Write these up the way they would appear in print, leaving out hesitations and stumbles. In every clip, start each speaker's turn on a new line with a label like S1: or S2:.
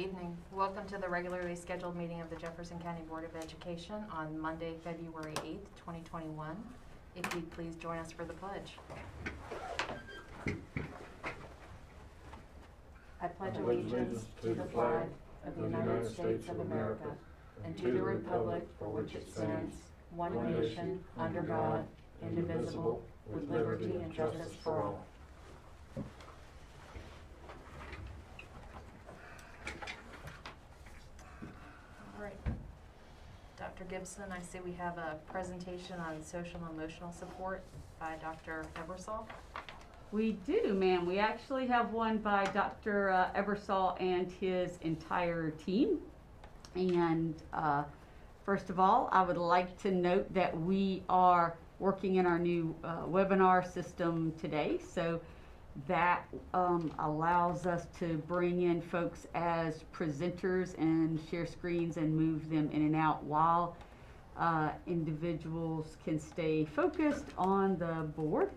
S1: evening. Welcome to the regularly scheduled meeting of the Jefferson County Board of Education on Monday, February 8th, 2021. If you'd please join us for the pledge. I pledge allegiance to the flag of the United States of America and to the republic for which it stands, one nation, under God, indivisible, with liberty and justice for all. All right. Dr. Gibson, I see we have a presentation on social and emotional support by Dr. Ebersol.
S2: We do, ma'am. We actually have one by Dr. Ebersol and his entire team. And first of all, I would like to note that we are working in our new webinar system today. So that allows us to bring in folks as presenters and share screens and move them in and out while individuals can stay focused on the board.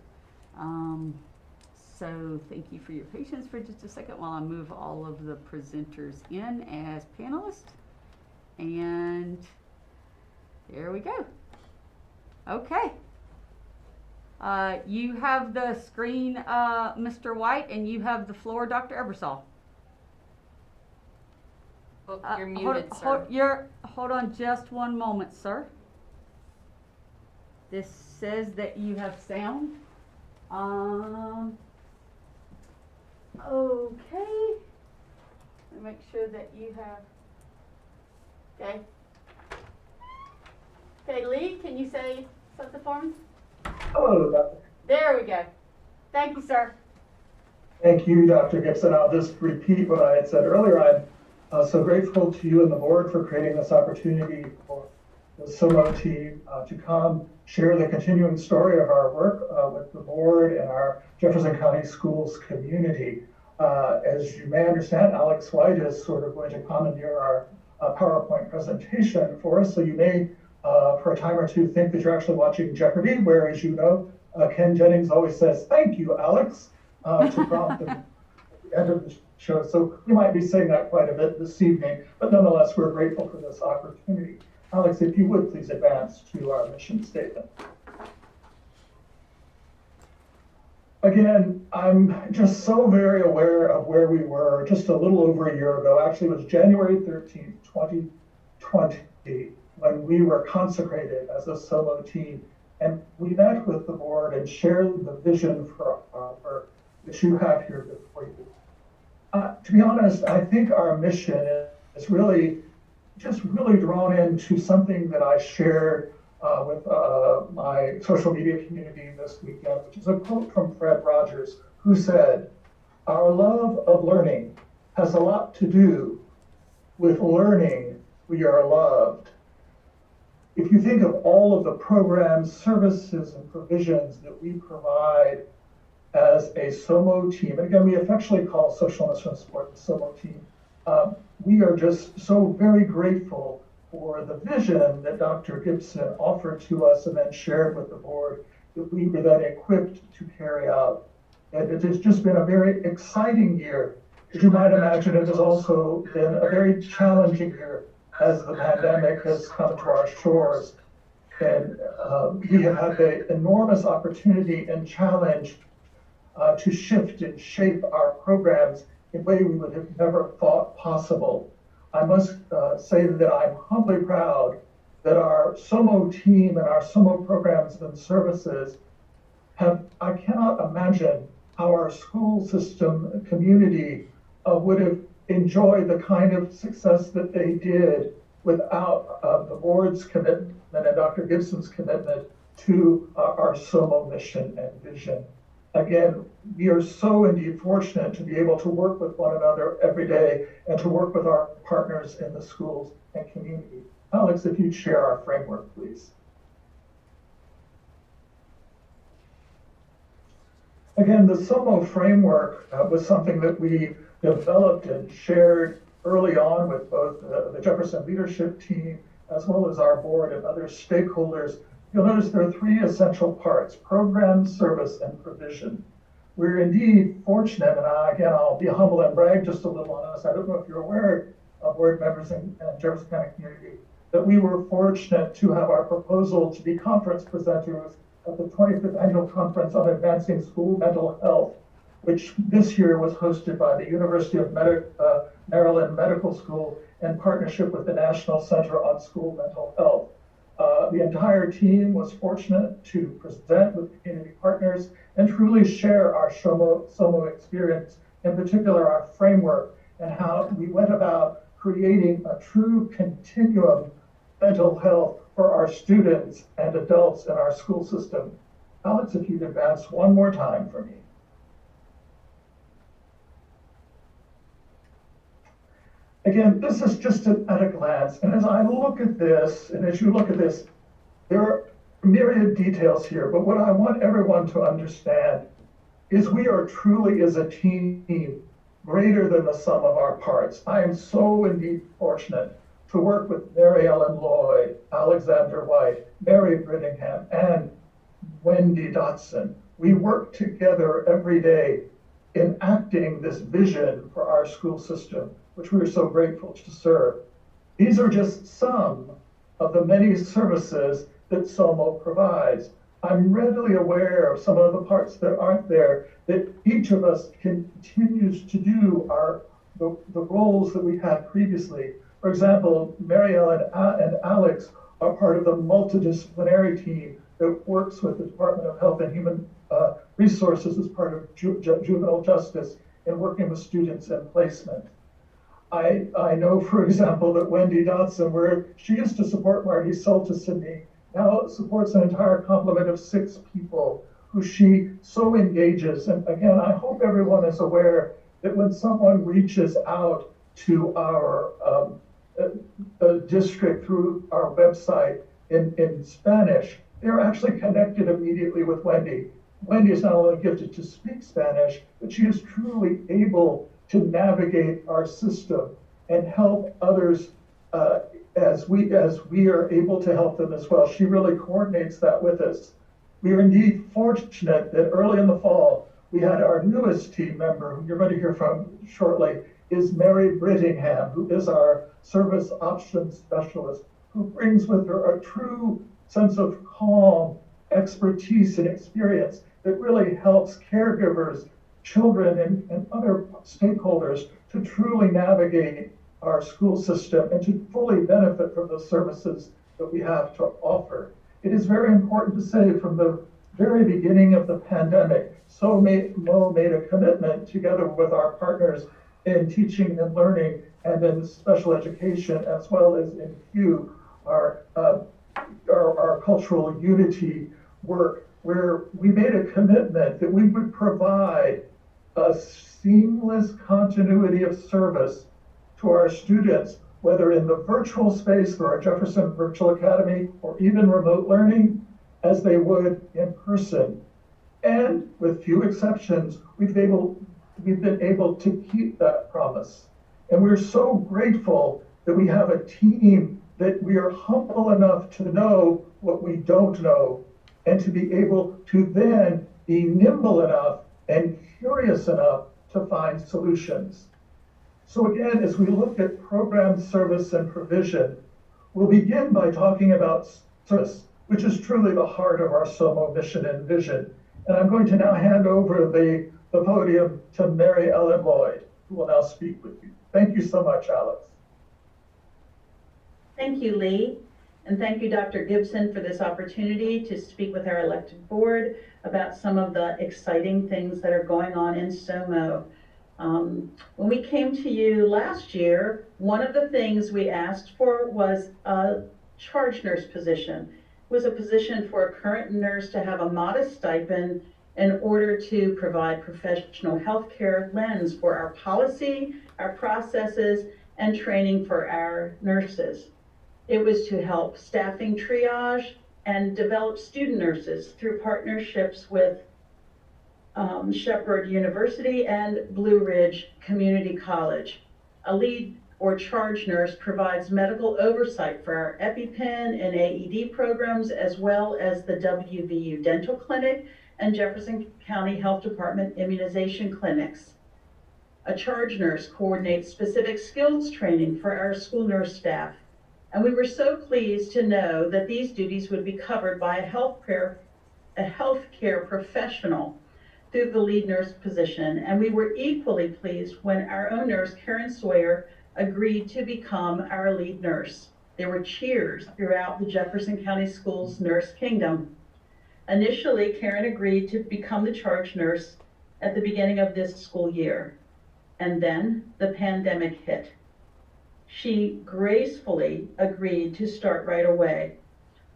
S2: So thank you for your patience for just a second while I move all of the presenters in as panelists. And there we go. Okay. You have the screen, Mr. White, and you have the floor, Dr. Ebersol.
S1: Oh, you're muted, sir.
S2: Hold on just one moment, sir. This says that you have sound. Okay. Let me make sure that you have. Okay. Okay, Lee, can you say something for me?
S3: Hello, Dr.
S2: There we go. Thank you, sir.
S3: Thank you, Dr. Gibson. I'll just repeat what I had said earlier. I'm so grateful to you and the board for creating this opportunity for the SOMO team to come share the continuing story of our work with the board and our Jefferson County Schools community. As you may understand, Alex White is sort of going to commandeer our PowerPoint presentation for us, so you may for a time or two think that you're actually watching Jeopardy, where, as you know, Ken Jennings always says, "Thank you, Alex," to prompt at the end of the show. So we might be saying that quite a bit this evening, but nonetheless, we're grateful for this opportunity. Alex, if you would please advance to our mission statement. Again, I'm just so very aware of where we were just a little over a year ago. Actually, it was January 13th, 2020, when we were consecrated as a SOMO team. And we met with the board and shared the vision for that you have here before you. To be honest, I think our mission is really drawn into something that I shared with my social media community this weekend, which is a quote from Fred Rogers, who said, "Our love of learning has a lot to do with learning we are loved." If you think of all of the programs, services, and provisions that we provide as a SOMO team, and again, we affectionately call social and emotional support the SOMO team, we are just so very grateful for the vision that Dr. Gibson offered to us and then shared with the board that we were then equipped to carry out. And it has just been a very exciting year. As you might imagine, it has also been a very challenging year as the pandemic has come to our shores. And we have had the enormous opportunity and challenge to shift and shape our programs in a way we would have never thought possible. I must say that I'm humbly proud that our SOMO team and our SOMO programs and services I cannot imagine how our school system community would have enjoyed the kind of success that they did without the board's commitment and Dr. Gibson's commitment to our SOMO mission and vision. Again, we are so indeed fortunate to be able to work with one another every day and to work with our partners in the schools and community. Alex, if you'd share our framework, please. Again, the SOMO framework was something that we developed and shared early on with both the Jefferson leadership team as well as our board and other stakeholders. You'll notice there are three essential parts: program, service, and provision. we're indeed fortunate, and again, I'll be humble and brag just a little on us. I don't know if you're aware, board members in Jefferson County community, that we were fortunate to have our proposal to be conference presenters at the 25th Annual Conference on Advancing School Mental Health, which this year was hosted by the University of Maryland Medical School in partnership with the National Center on School Mental Health. The entire team was fortunate to present with community partners and truly share our SOMO experience, in particular our framework and how we went about creating a true continuum mental health for our students and adults in our school system. Alex, if you'd advance one more time for me. Again, this is just at a glance, and as I look at this, and as you look at this, there are myriad details here, but what I want everyone to understand is we are truly, as a team, greater than the sum of our parts. I am so indeed fortunate to work with Mary Ellen Lloyd, Alexander White, Mary Brittingham, and Wendy Dotson. We work together every day enacting this vision for our school system, which we are so grateful to serve. These are just some of the many services that SOMO provides. I'm readily aware of some of the parts that aren't there, that each of us continues to do the roles that we had previously. For example, Mary Ellen and Alex are part of the multidisciplinary team that works with the Department of Health and Human Resources as part of juvenile justice and working with students in placement. I know, for example, that Wendy Dotson, where she used to support Marty Soltis and me, now supports an entire complement of 6 people who she so engages. And again, I hope everyone is aware that when someone reaches out to our district through our website in Spanish, they're actually connected immediately with Wendy. Wendy is not only gifted to speak Spanish, but she is truly able to navigate our system and help others as we are able to help them as well. She really coordinates that with us. We are indeed fortunate that early in the fall, we had our newest team member, who you're going to hear from shortly, is Mary Brittingham, who is our service options specialist, who brings with her a true sense of calm, expertise, and experience that really helps caregivers, children, and other stakeholders to truly navigate our school system and to fully benefit from the services that we have to offer. It is very important to say from the very beginning of the pandemic, Mo made a commitment together with our partners in teaching and learning and in special education, as well as in CUE, our cultural unity work, where we made a commitment that we would provide a seamless continuity of service to our students, whether in the virtual space through our Jefferson Virtual Academy or even remote learning, as they would in person. And with few exceptions, we've been able to keep that promise. And we're so grateful that we have a team that we are humble enough to know what we don't know and to be able to then be nimble enough and curious enough to find solutions. So again, as we look at program, service, and provision, we'll begin by talking about service, which is truly the heart of our SOMO mission and vision. And I'm going to now hand over the podium to Mary Ellen Lloyd, who will now speak with you. Thank you so much, Alex.
S1: Thank you, Lee. And thank you, Dr. Gibson, for this opportunity to speak with our elected board about some of the exciting things that are going on in SOMO. When we came to you last year, one of the things we asked for was a charge nurse position. It was a position for a current nurse to have a modest stipend in order to provide professional healthcare lens for our policy, our processes, and training for our nurses. It was to help staffing triage and develop student nurses through partnerships with Shepherd University and Blue Ridge Community College. A lead or charge nurse provides medical oversight for our EpiPen and AED programs, as well as the WVU dental clinic,
S4: and Jefferson County Health Department immunization clinics. A charge nurse coordinates specific skills training for our school nurse staff. And we were so pleased to know that these duties would be covered by a healthcare professional through the lead nurse position. And we were equally pleased when our own nurse, Karen Sawyer, agreed to become our lead nurse. There were cheers throughout the Jefferson County Schools nurse kingdom. Initially, Karen agreed to become the charge nurse at the beginning of this school year. And then the pandemic hit. She gracefully agreed to start right away.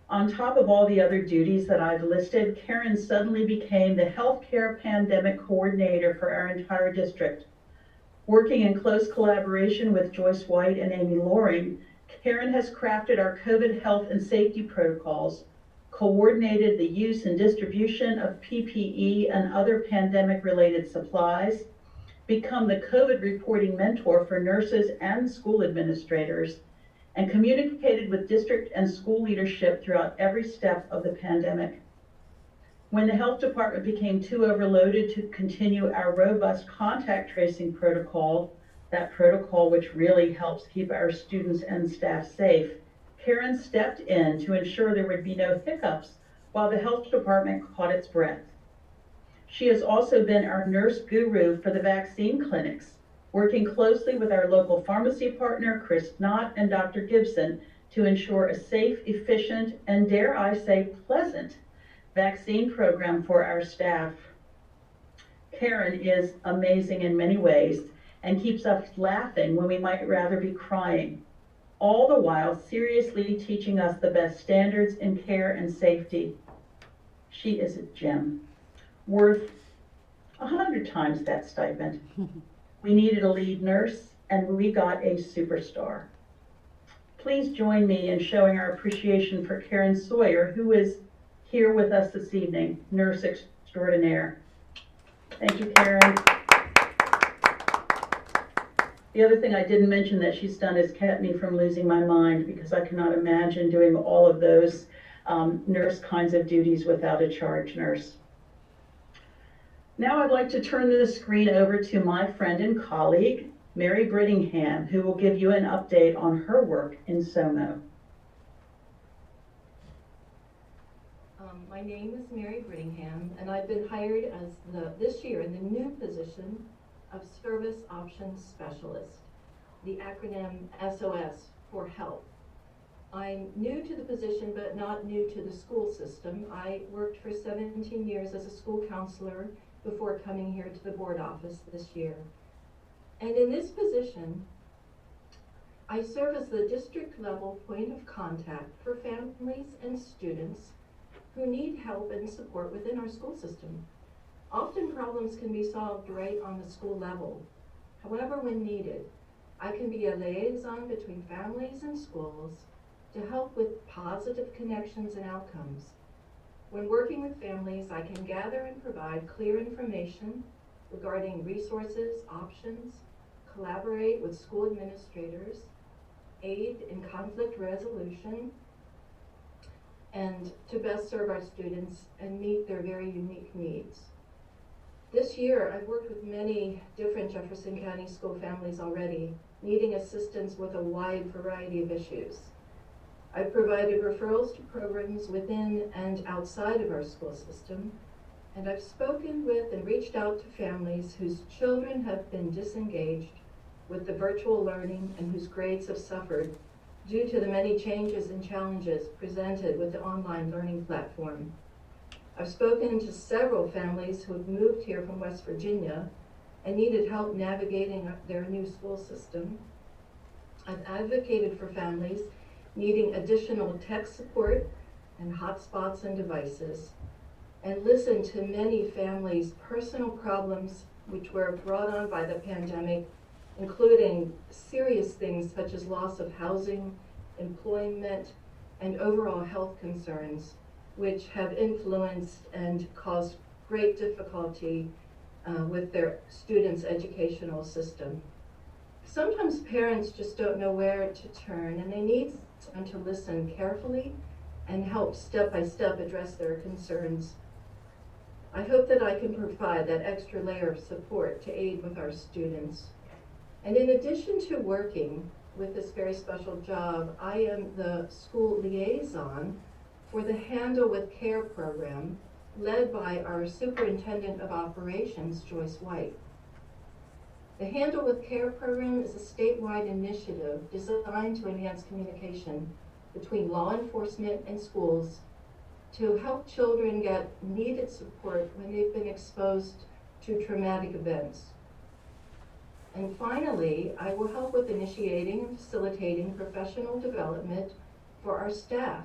S4: On top of all the other duties that I've listed, Karen suddenly became the healthcare pandemic coordinator for our entire district. Working in close collaboration with Joyce White and Amy Loring, Karen has crafted our COVID health and safety protocols, coordinated the use and distribution of PPE and other pandemic-related supplies, become the COVID reporting mentor for nurses and school administrators, and communicated with district and school leadership throughout every step of the pandemic. When the health department became too overloaded to continue our robust contact tracing protocol, that protocol which really helps keep our students and staff safe, Karen stepped in to ensure there would be no hiccups while the health department caught its breath. She has also been our nurse guru for the vaccine clinics, working closely with our local pharmacy partner, Chris Knott and Dr. Gibson, to ensure a safe, efficient, and dare I say, pleasant vaccine program for our staff. Karen is amazing in many ways and keeps us laughing when we might rather be crying, all the while seriously teaching us the best standards in care and safety. She is a gem, worth 100 times that stipend. We needed a lead nurse, and we got a superstar. Please join me in showing our appreciation for Karen Sawyer, who is here with us this evening, nurse extraordinaire. Thank you, Karen. The other thing I didn't mention that she's done is kept me from losing my mind, because I cannot imagine doing all of those nurse kinds of duties without a charge nurse. Now I'd like to turn the screen over to my friend and colleague, Mary Brittingham, who will give you an update on her work in SOMO.
S5: My name is Mary Brittingham, and I've been hired as this year in the new position of Service Options Specialist, the acronym SOS for health. I'm new to the position, but not new to the school system. I worked for 17 years as a school counselor before coming here to the board office this year. And in this position, I serve as the district level point of contact for families and students who need help and support within our school system. Often problems can be solved right on the school level. However, when needed, I can be a liaison between families and schools to help with positive connections and outcomes. When working with families, I can gather and provide clear information regarding resources, options, collaborate with school administrators, aid in conflict resolution, and to best serve our students and meet their very unique needs. This year, I've worked with many different Jefferson County school families already, needing assistance with a wide variety of issues. I've provided referrals to programs within and outside of our school system, and I've spoken with and reached out to families whose children have been disengaged with the virtual learning and whose grades have suffered due to the many changes and challenges presented with the online learning platform. I've spoken to several families who have moved here from West Virginia and needed help navigating their new school system. I've advocated for families needing additional tech support and hotspots and devices, and listened to many families' personal problems which were brought on by the pandemic, including serious things such as loss of housing, employment, and overall health concerns, which have influenced and caused great difficulty with their students' educational system. Sometimes parents just don't know where to turn, and they need someone to listen carefully and help step by step address their concerns. I hope that I can provide that extra layer of support to aid with our students. And in addition to working with this very special job, I am the school liaison for the Handle with Care program, led by our Superintendent of Operations, Joyce White. The Handle with Care program is a statewide initiative designed to enhance communication between law enforcement and schools to help children get needed support when they've been exposed to traumatic events. And finally, I will help with initiating and facilitating professional development for our staff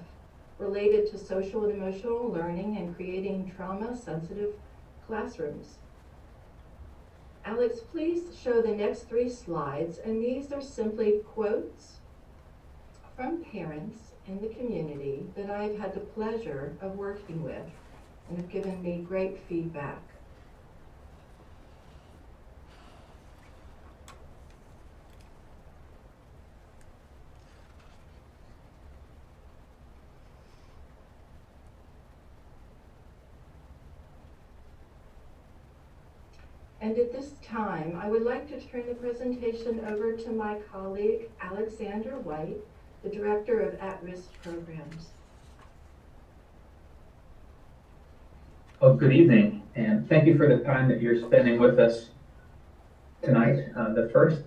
S5: related to social and emotional learning and creating trauma-sensitive classrooms. Alex, please show the next 3 slides, and these are simply quotes from parents in the community that I've had the pleasure of working with and have given me great feedback. And at this time, I would like to turn the presentation over to my colleague, Alexander White, the Director of At-Risk Programs.
S6: Well, good evening, and thank you for the time that you're spending with us tonight. The first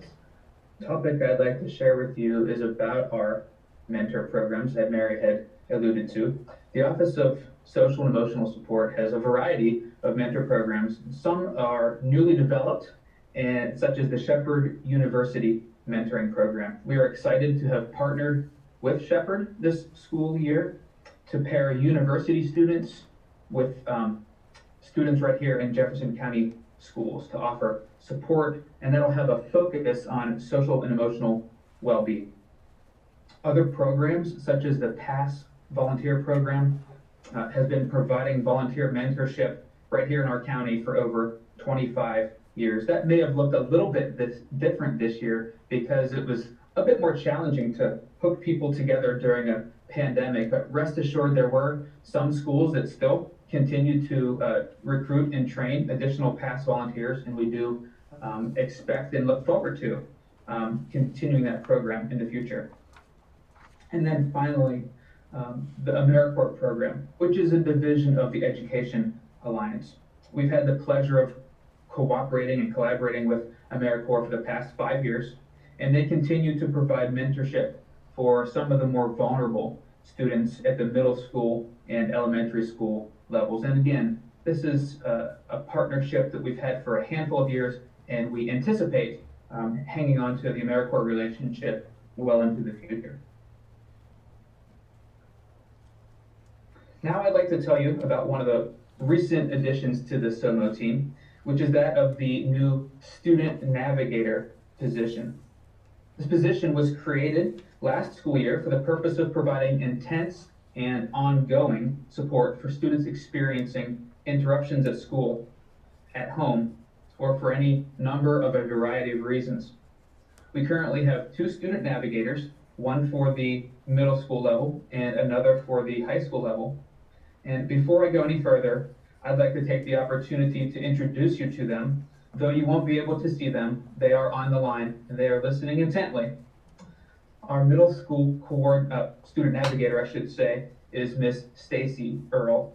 S6: topic I'd like to share with you is about our mentor programs that Mary had alluded to. The Office of Social and Emotional Support has a variety of mentor programs. Some are newly developed, and such as the Shepherd University Mentoring Program. We are excited to have partnered with Shepherd this school year to pair university students with students right here in Jefferson County schools to offer support, and that'll have a focus on social and emotional well-being. Other programs, such as the PASS volunteer program, has been providing volunteer mentorship right here in our county for over 25 years. That may have looked a little bit different this year because it was a bit more challenging to hook people together during a pandemic, but rest assured there were some schools that still continue to recruit and train additional PASS volunteers, and we do expect and look forward to continuing that program in the future. And then finally, the AmeriCorps program, which is a division of the Education Alliance. We've had the pleasure of cooperating and collaborating with AmeriCorps for the past 5 years, and they continue to provide mentorship for some of the more vulnerable students at the middle school and elementary school levels. And again, this is a partnership that we've had for a handful of years, and we anticipate hanging on to the AmeriCorps relationship well into the future. Now I'd like to tell you about one of the recent additions to the SOMO team, which is that of the new Student Navigator position. This position was created last school year for the purpose of providing intense and ongoing support for students experiencing interruptions at school, at home, or for any number of a variety of reasons. We currently have 2 student navigators, one for the middle school level and another for the high school level. And before I go any further, I'd like to take the opportunity to introduce you to them. Though you won't be able to see them, they are on the line and they are listening intently. Our middle school student navigator, I should say, is Miss Stacy Earl.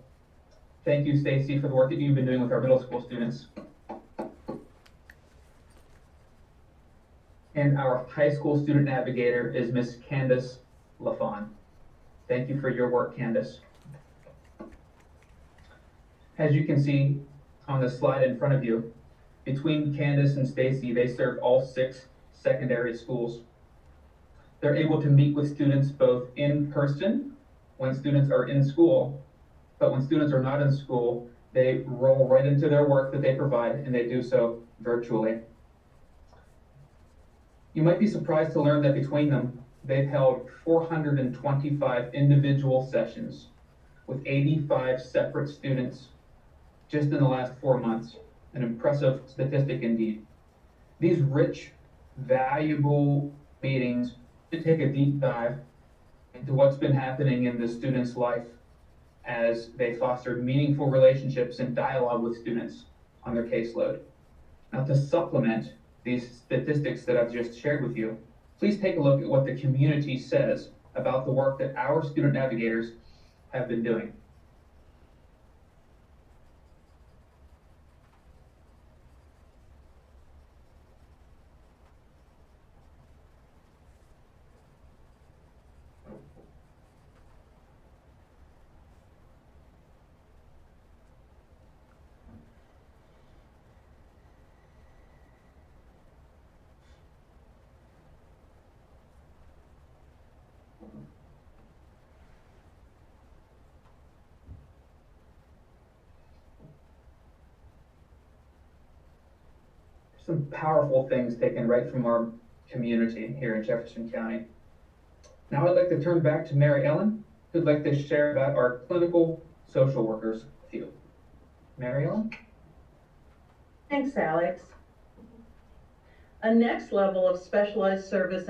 S6: Thank you, Stacy, for the work that you've been doing with our middle school students. And our high school student navigator is Miss Candace LaFawn. Thank you for your work, Candace. As you can see on the slide in front of you, between Candace and Stacy, they serve all 6 secondary schools. They're able to meet with students both in person when students are in school, but when students are not in school, they roll right into their work that they provide, and they do so virtually. You might be surprised to learn that between them, they've held 425 individual sessions with 85 separate students just in the last 4 months. An impressive statistic indeed. These rich, valuable meetings to take a deep dive into what's been happening in the student's life as they foster meaningful relationships and dialogue with students on their caseload. Now, to supplement these statistics that I've just shared with you, please take a look at what the community says about the work that our student navigators have been doing. Some powerful things taken right from our community here in Jefferson County. Now I'd like to turn back to Mary Ellen, who'd like to share about our clinical social workers with you. Mary Ellen?
S4: Thanks, Alex. A next level of specialized service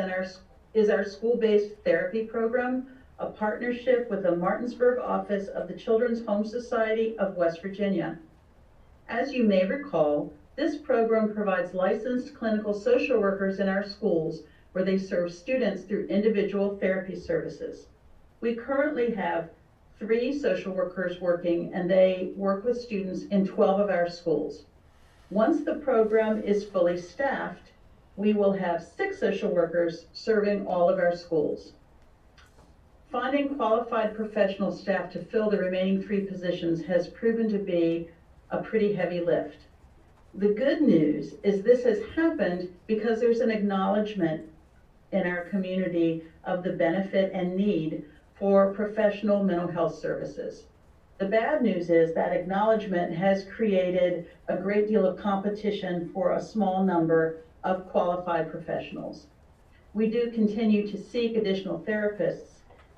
S4: is our school-based therapy program, a partnership with the Martinsburg office of the Children's Home Society of West Virginia. As you may recall, this program provides licensed clinical social workers in our schools where they serve students through individual therapy services. We currently have 3 social workers working, and they work with students in 12 of our schools. Once the program is fully staffed, we will have 6 social workers serving all of our schools. Finding qualified professional staff to fill the remaining 3 positions has proven to be a pretty heavy lift. The good news is this has happened because there's an acknowledgement in our community of the benefit and need for professional mental health services. The bad news is that acknowledgement has created a great deal of competition for a small number of qualified professionals. We do continue to seek additional therapists,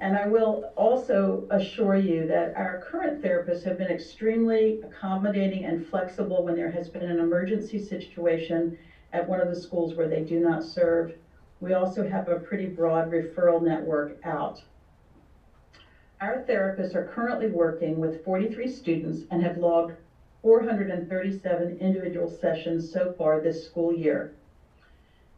S4: and I will also assure you that our current therapists have been extremely accommodating and flexible when there has been an emergency situation at one of the schools where they do not serve. We also have a pretty broad referral network out. Our therapists are currently working with 43 students and have logged 437 individual sessions so far this school year.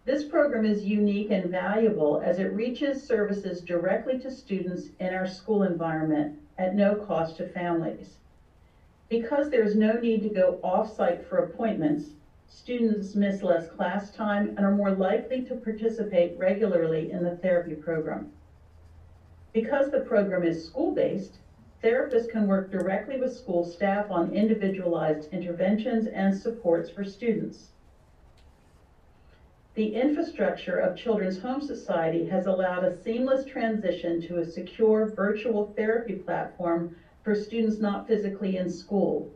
S4: This program is unique and valuable as it reaches services directly to students in our school environment at no cost to families. Because there is no need to go off-site for appointments, students miss less class time and are more likely to participate regularly in the therapy program. Because the program is school-based, therapists can work directly with school staff on individualized interventions and supports for students. The infrastructure of Children's Home Society has allowed a seamless transition to a secure virtual therapy platform for students not physically in school.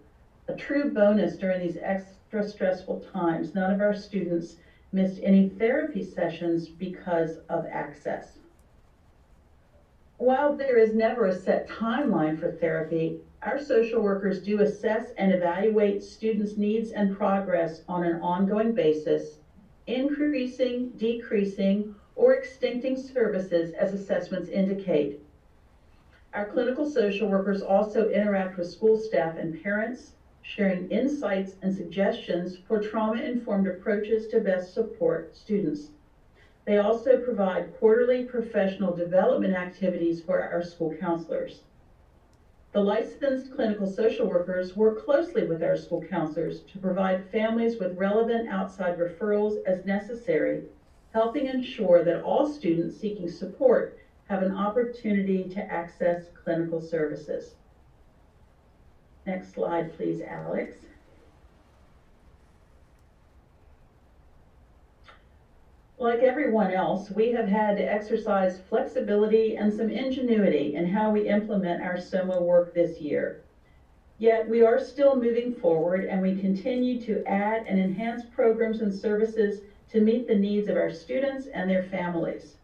S4: A true bonus during these extra stressful times. None of our students missed any therapy sessions because of access. While there is never a set timeline for therapy, our social workers do assess and evaluate students' needs and progress on an ongoing basis, increasing, decreasing, or extincting services as assessments indicate. Our clinical social workers also interact with school staff and parents, sharing insights and suggestions for trauma-informed approaches to best support students. They also provide quarterly professional development activities for our school counselors. The licensed clinical social workers work closely with our school counselors to provide families with relevant outside referrals as necessary, helping ensure that all students seeking support have an opportunity to access clinical services. Next slide, please, Alex. Like everyone else, we have had to exercise flexibility and some ingenuity in how we implement our SOMA work this year. Yet we are still moving forward, and we continue to add and enhance programs and services to meet the needs of our students and their families.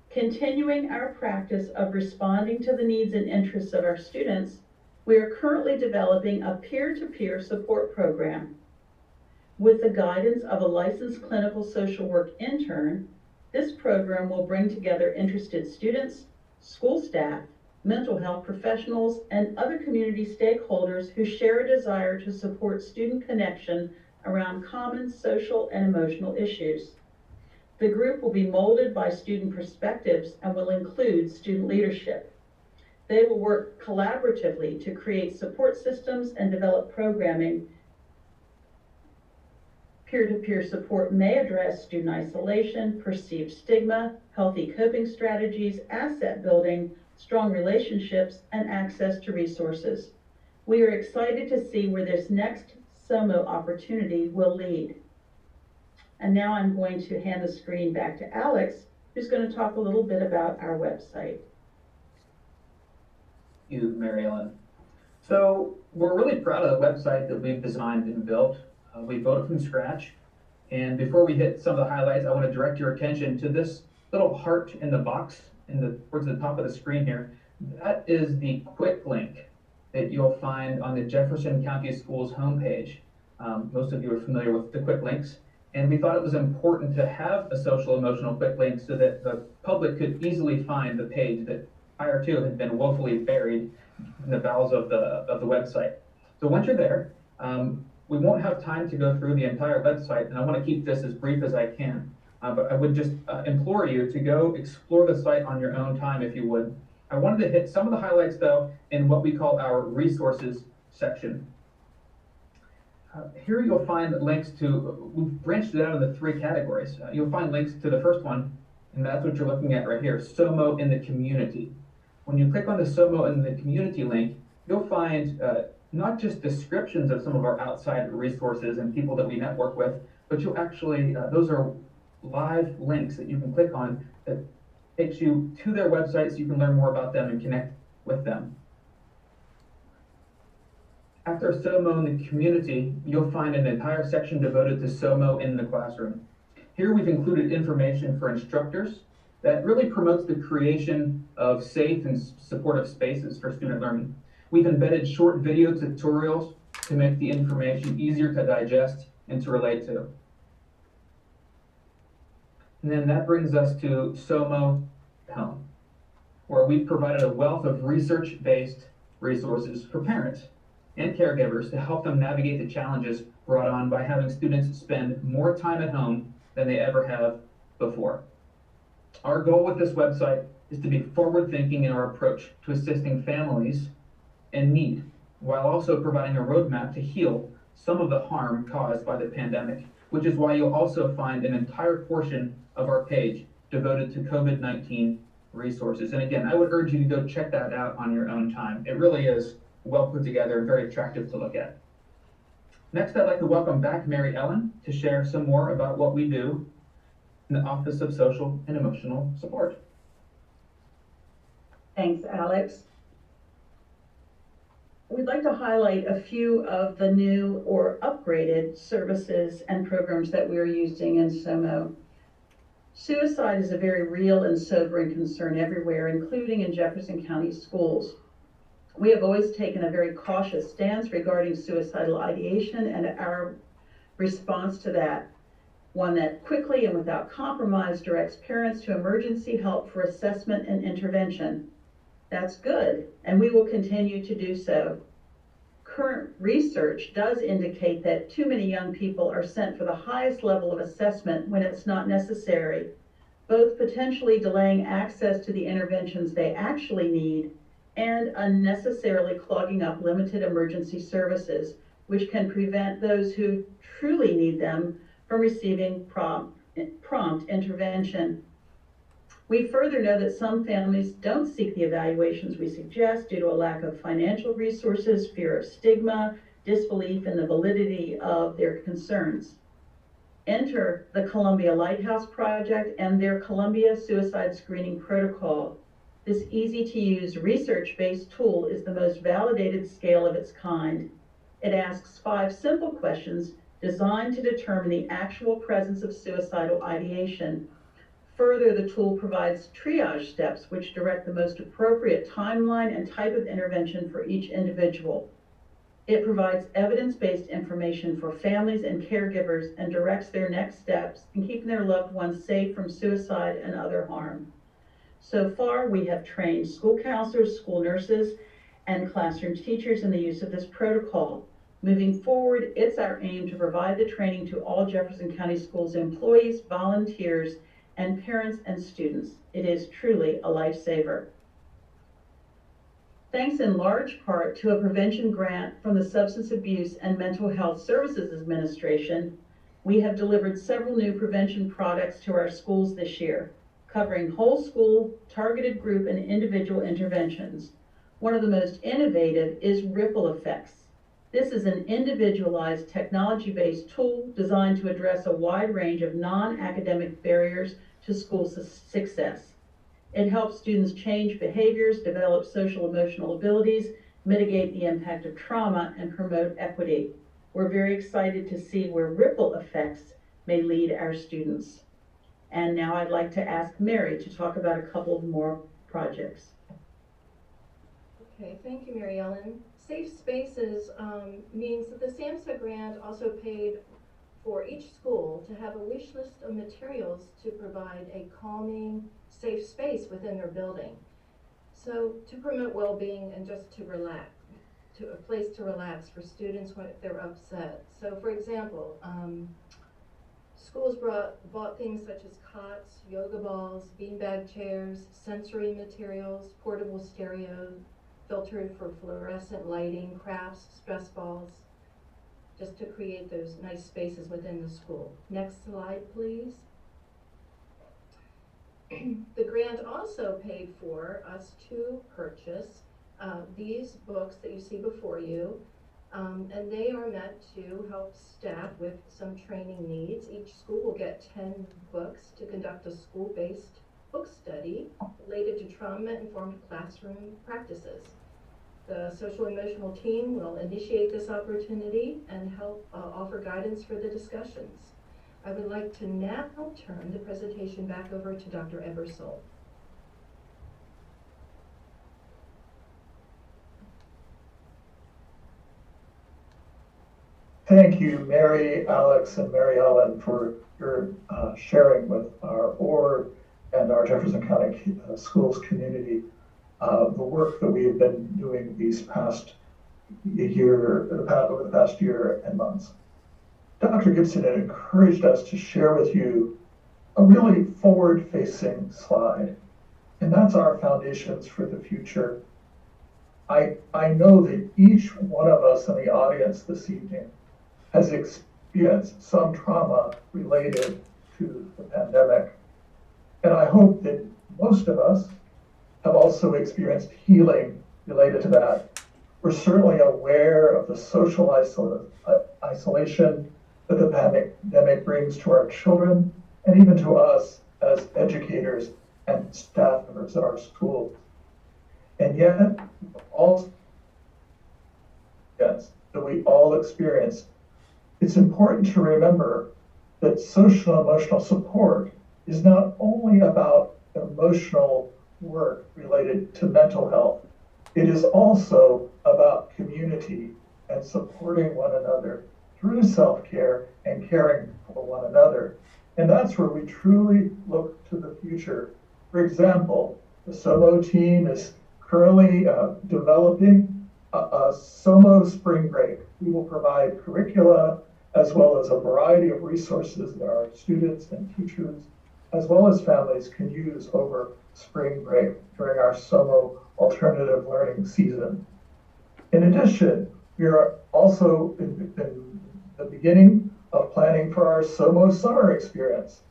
S4: Continuing our practice of responding to the needs and interests of our students, we are currently developing a peer-to-peer support program. With the guidance of a licensed clinical social work intern, this program will bring together interested students, school staff, mental health professionals, and other community stakeholders who share a desire to support student connection around common social and emotional issues. The group will be molded by student perspectives and will include student leadership. They will work collaboratively to create support systems and develop programming. Peer-to-peer support may address student isolation, perceived stigma, healthy coping strategies, asset building, strong relationships, and access to resources. We are excited to see where this next SOMO opportunity will lead. And now I'm going to hand the screen back to Alex, who's going to talk a little bit about our website.
S6: Thank you, Mary Ellen. So we're really proud of the website that we've designed and built. We built it from scratch. And before we hit some of the highlights, I want to direct your attention to this little heart in the box towards the top of the screen here. That is the quick link that you'll find on the Jefferson County Schools homepage. Most of you are familiar with the quick links. And we thought it was important to have a social emotional quick link so that the public could easily find the page that prior to had been woefully buried in the bowels of the website. So once you're there, we won't have time to go through the entire website, and I want to keep this as brief as I can. But I would just implore you to go explore the site on your own time if you would. I wanted to hit some of the highlights though in what we call our resources section. Here you'll find links to, we've branched it out into 3 categories. You'll find links to the first one, and that's what you're looking at right here, SOMO in the community. When you click on the SOMO in the community link, you'll find not just descriptions of some of our outside resources and people that we network with, but you'll actually, those are live links that you can click on that takes you to their website so you can learn more about them and connect with them. After SOMO in the community, you'll find an entire section devoted to SOMO in the classroom. Here we've included information for instructors that really promotes the creation of safe and supportive spaces for student learning. We've embedded short video tutorials to make the information easier to digest and to relate to. And then that brings us to SOMO Home, where we've provided a wealth of research-based resources for parents and caregivers to help them navigate the challenges brought on by having students spend more time at home than they ever have before. Our goal with this website is to be forward-thinking in our approach to assisting families in need, while also providing a roadmap to heal some of the harm caused by the pandemic, which is why you'll also find an entire portion of our page devoted to COVID-19 resources. And again, I would urge you to go check that out on your own time. It really is well put together and very attractive to look at. Next, I'd like to welcome back Mary Ellen to share some more about what we do in the Office of Social and Emotional Support.
S4: Thanks, Alex. We'd like to highlight a few of the new or upgraded services and programs that we are using in SOMO. Suicide is a very real and sobering concern everywhere, including in Jefferson County schools. We have always taken a very cautious stance regarding suicidal ideation and our response to that, one that quickly and without compromise directs parents to emergency help for assessment and intervention. That's good, and we will continue to do so. Current research does indicate that too many young people are sent for the highest level of assessment when it's not necessary, both potentially delaying access to the interventions they actually need and unnecessarily clogging up limited emergency services, which can prevent those who truly need them from receiving prompt intervention. We further know that some families don't seek the evaluations we suggest due to a lack of financial resources, fear of stigma, disbelief in the validity of their concerns. Enter the Columbia Lighthouse Project and their Columbia Suicide Screening Protocol. This easy-to-use, research-based tool is the most validated scale of its kind. It asks 5 simple questions designed to determine the actual presence of suicidal ideation. Further, the tool provides triage steps which direct the most appropriate timeline and type of intervention for each individual. It provides evidence-based information for families and caregivers and directs their next steps in keeping their loved ones safe from suicide and other harm. So far, we have trained school counselors, school nurses, and classroom teachers in the use of this protocol. Moving forward, it's our aim to provide the training to all Jefferson County Schools employees, volunteers, and parents and students. It is truly a lifesaver. Thanks in large part to a prevention grant from the Substance Abuse and Mental Health Services Administration, we have delivered several new prevention products to our schools this year, covering whole school, targeted group, and individual interventions. One of the most innovative is Ripple Effects. This is an individualized technology-based tool designed to address a wide range of non-academic barriers to school success. It helps students change behaviors, develop social emotional abilities, mitigate the impact of trauma, and promote equity. We're very excited to see where Ripple Effects may lead our students. And now I'd like to ask Mary to talk about a couple of more projects.
S5: Okay, thank you, Mary Ellen. Safe Spaces means that the SAMHSA grant also paid for each school to have a wish list of materials to provide a calming, safe space within their building. So to promote well-being and just to relax, to a place to relax for students when they're upset. So for example, schools bought things such as cots, yoga balls, beanbag chairs, sensory materials, portable stereo, filtered for fluorescent lighting, crafts, stress balls, just to create those nice spaces within the school. Next slide, please. The grant also paid for us to purchase these books that you see before you, and they are meant to help staff with some training needs. Each school will get 10 books to conduct a school-based book study related to trauma-informed classroom practices. The social emotional team will initiate this opportunity and help offer guidance for the discussions. I would like to now turn the presentation back over to Dr. Ebersole.
S3: Thank you, Mary, Alex, and Mary Ellen, for your sharing with our board and our Jefferson County Schools community the work that we have been doing these past over the past year and months. Dr. Gibson had encouraged us to share with you a really forward-facing slide, and that's our foundations for the future. I know that each one of us in the audience this evening has experienced some trauma related to the pandemic, and I hope that most of us have also experienced healing related to that. We're certainly aware of the social isolation that the pandemic brings to our children and even to us as educators and staff members at our schools. And yet, all that we all experience, it's important to remember that social emotional support is not only about emotional work related to mental health. It is also about community and supporting one another through self-care and caring for one another. And that's where we truly look to the future. For example, the SOMO team is currently developing a SOMO spring break. We will provide curricula as well as a variety of resources that our students and teachers as well as families can use over spring break during our SOMO alternative learning season. In addition, we are also in the beginning of planning for our SOMO summer experience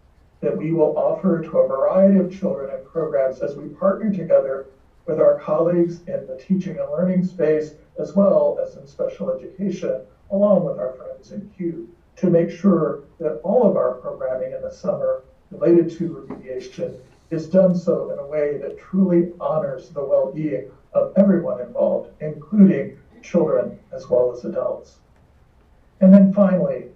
S3: that we will offer to a variety of children and programs as we partner together with our colleagues in the teaching and learning space, as well as in special education, along with our friends in CUE, to make sure that all of our programming in the summer related to remediation is done so in a way that truly honors the well-being of everyone involved, including children as well as adults. And then finally,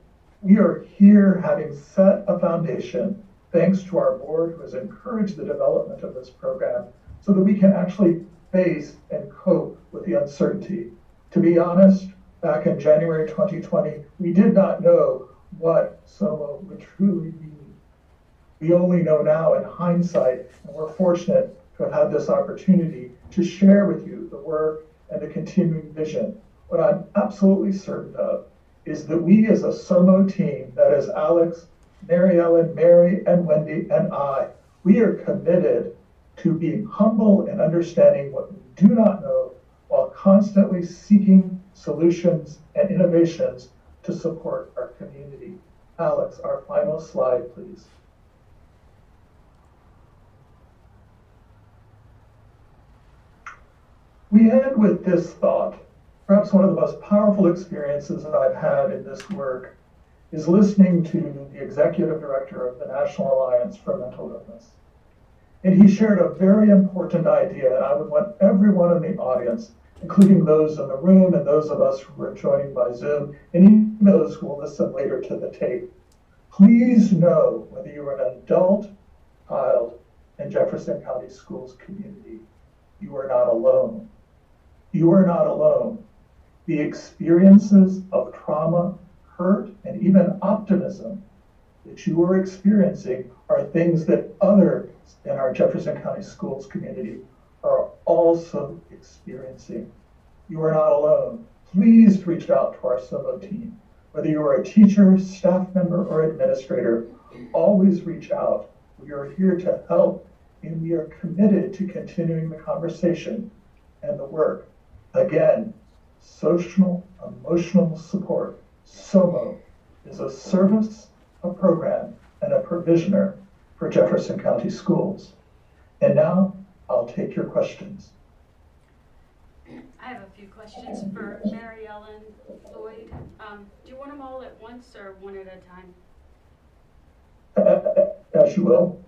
S3: we are here having set a foundation thanks to our board who has encouraged the development of this program so that we can actually face and cope with the uncertainty. To be honest, back in January 2020, we did not know what SOMO would truly be. We only know now in hindsight, and we're fortunate to have had this opportunity to share with you the work and the continuing vision. What I'm absolutely certain of is that we as a SOMO team, that is Alex, Mary Ellen, Mary, and Wendy, and I, we are committed to being humble and understanding what we do not know while constantly seeking solutions and innovations to support our community. Alex, our final slide, please. We end with this thought. Perhaps one of the most powerful experiences that I've had in this work is listening to the executive director of the National Alliance for Mental Illness. And he shared a very important idea, and I would want everyone in the audience, including those in the room and those of us who are joining by Zoom, and even those who will listen later to the tape, please know whether you are an adult, child, in Jefferson County Schools community, you are not alone. You are not alone. The experiences of trauma, hurt, and even optimism that you are experiencing are things that others in our Jefferson County Schools community are also experiencing. You are not alone. Please reach out to our SOMO team. Whether you are a teacher, staff member, or administrator, always reach out. We are here to help, and we are committed to continuing the conversation and the work. Again, social emotional support, SOMO, is a service, a program, and a provisioner for Jefferson County Schools. And now I'll take your questions.
S1: I have a few questions for Mary Ellen Lloyd. Do you want them all at once or one at a time?
S3: As you will.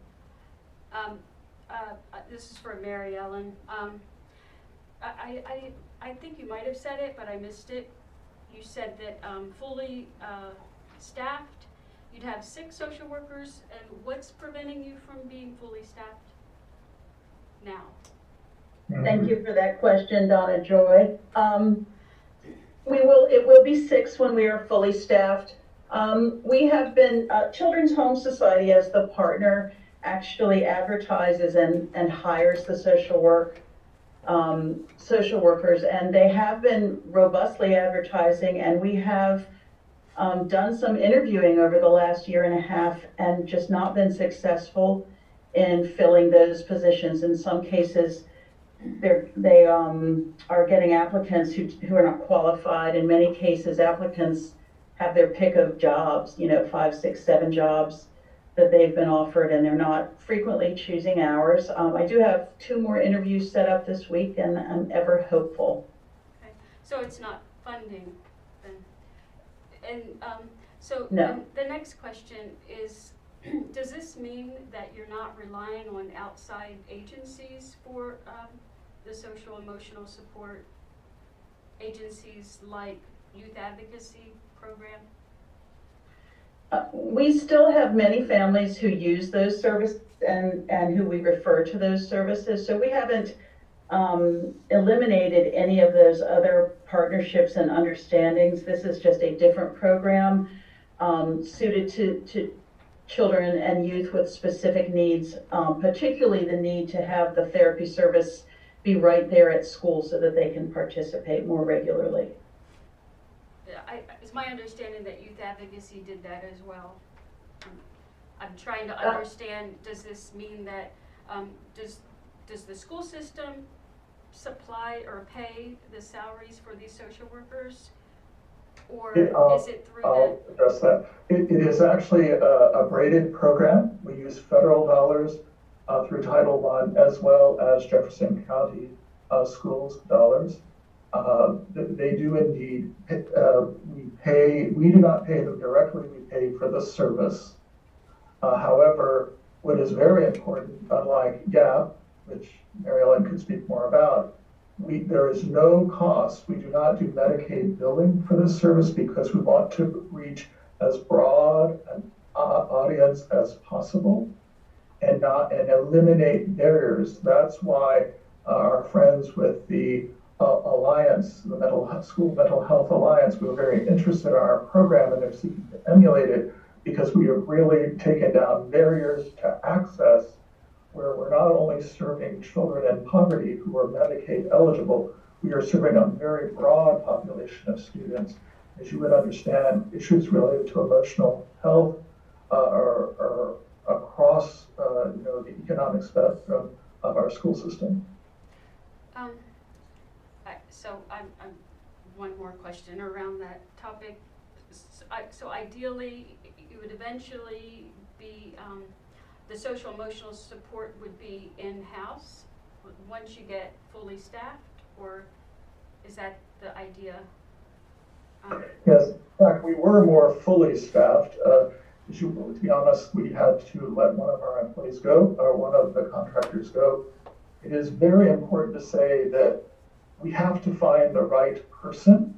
S1: This is for Mary Ellen. I think you might have said it, but I missed it. You said that fully staffed, you'd have 6 social workers, and what's preventing you from being fully staffed now?
S4: Thank you for that question, Donna Joy. It will be 6 when we are fully staffed. We have been, Children's Home Society as the partner actually advertises and hires the social workers, and they have been robustly advertising, and we have done some interviewing over the last year and a half and just not been successful in filling those positions. In some cases, they are getting applicants who are not qualified. In many cases, applicants have their pick of jobs, 5, 6, 7 jobs that they've been offered, and they're not frequently choosing ours. I do have 2 more interviews set up this week, and I'm ever hopeful.
S1: Okay, so it's not funding then. And so
S4: No.
S1: the next question is, does this mean that you're not relying on outside agencies for the social emotional support, agencies like youth advocacy program?
S4: We still have many families who use those services and who we refer to those services. So we haven't eliminated any of those other partnerships and understandings. This is just a different program suited to children and youth with specific needs, particularly the need to have the therapy service be right there at school so that they can participate more regularly.
S1: It's my understanding that youth advocacy did that as well. I'm trying to understand, does this mean that, does the school system supply or pay the salaries for these social workers? Or is it through
S3: I'll address that. It is actually a braided program. We use federal dollars through Title I as well as Jefferson County schools dollars. They do indeed, we do not pay them directly, we pay for the service. However, what is very important, unlike GAP, which Mary Ellen could speak more about, there is no cost. We do not do Medicaid billing for this service because we want to reach as broad an audience as possible and eliminate barriers. That's why our friends with the Alliance, the School Mental Health Alliance, we were very interested in our program and they're seeking to emulate it because we have really taken down barriers to access where we're not only serving children in poverty who are Medicaid eligible, we are serving a very broad population of students. As you would understand, issues related to emotional health are across the economic spectrum of our school system.
S1: So I'm one more question around that topic. So ideally, you would eventually be, the social emotional support would be in-house once you get fully staffed, or is that the idea?
S3: Yes, in fact, we were more fully staffed. To be honest, we had to let one of our employees go, or one of the contractors go. It is very important to say that we have to find the right person.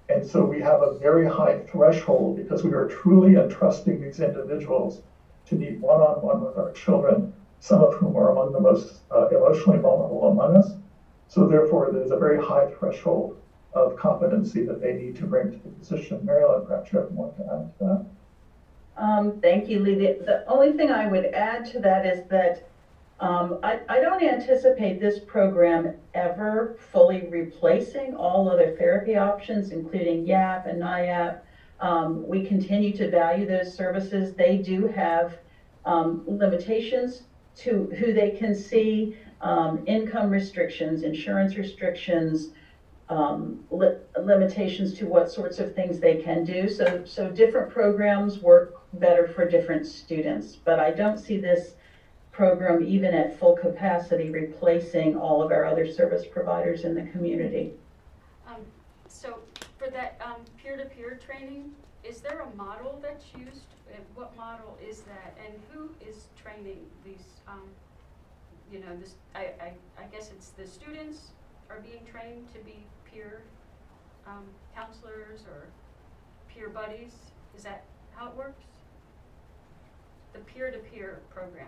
S3: And so we have a very high threshold because we are truly entrusting these individuals to meet one-on-one with our children, some of whom are among the most emotionally vulnerable among us. So therefore, there's a very high threshold of competency that they need to bring to the position. Marilyn, perhaps you have more to add to that.
S4: Thank you, Lee. The only thing I would add to that is that I don't anticipate this program ever fully replacing all other therapy options, including YAP and NIAP. We continue to value those services. They do have limitations to who they can see, income restrictions, insurance restrictions, limitations to what sorts of things they can do. So different programs work better for different students, but I don't see this program, even at full capacity, replacing all of our other service providers in the community.
S1: So for that peer-to-peer training, is there a model that's used? What model is that, and who is training these? I guess it's the students are being trained to be peer counselors or peer buddies. Is that how it works? The peer-to-peer program.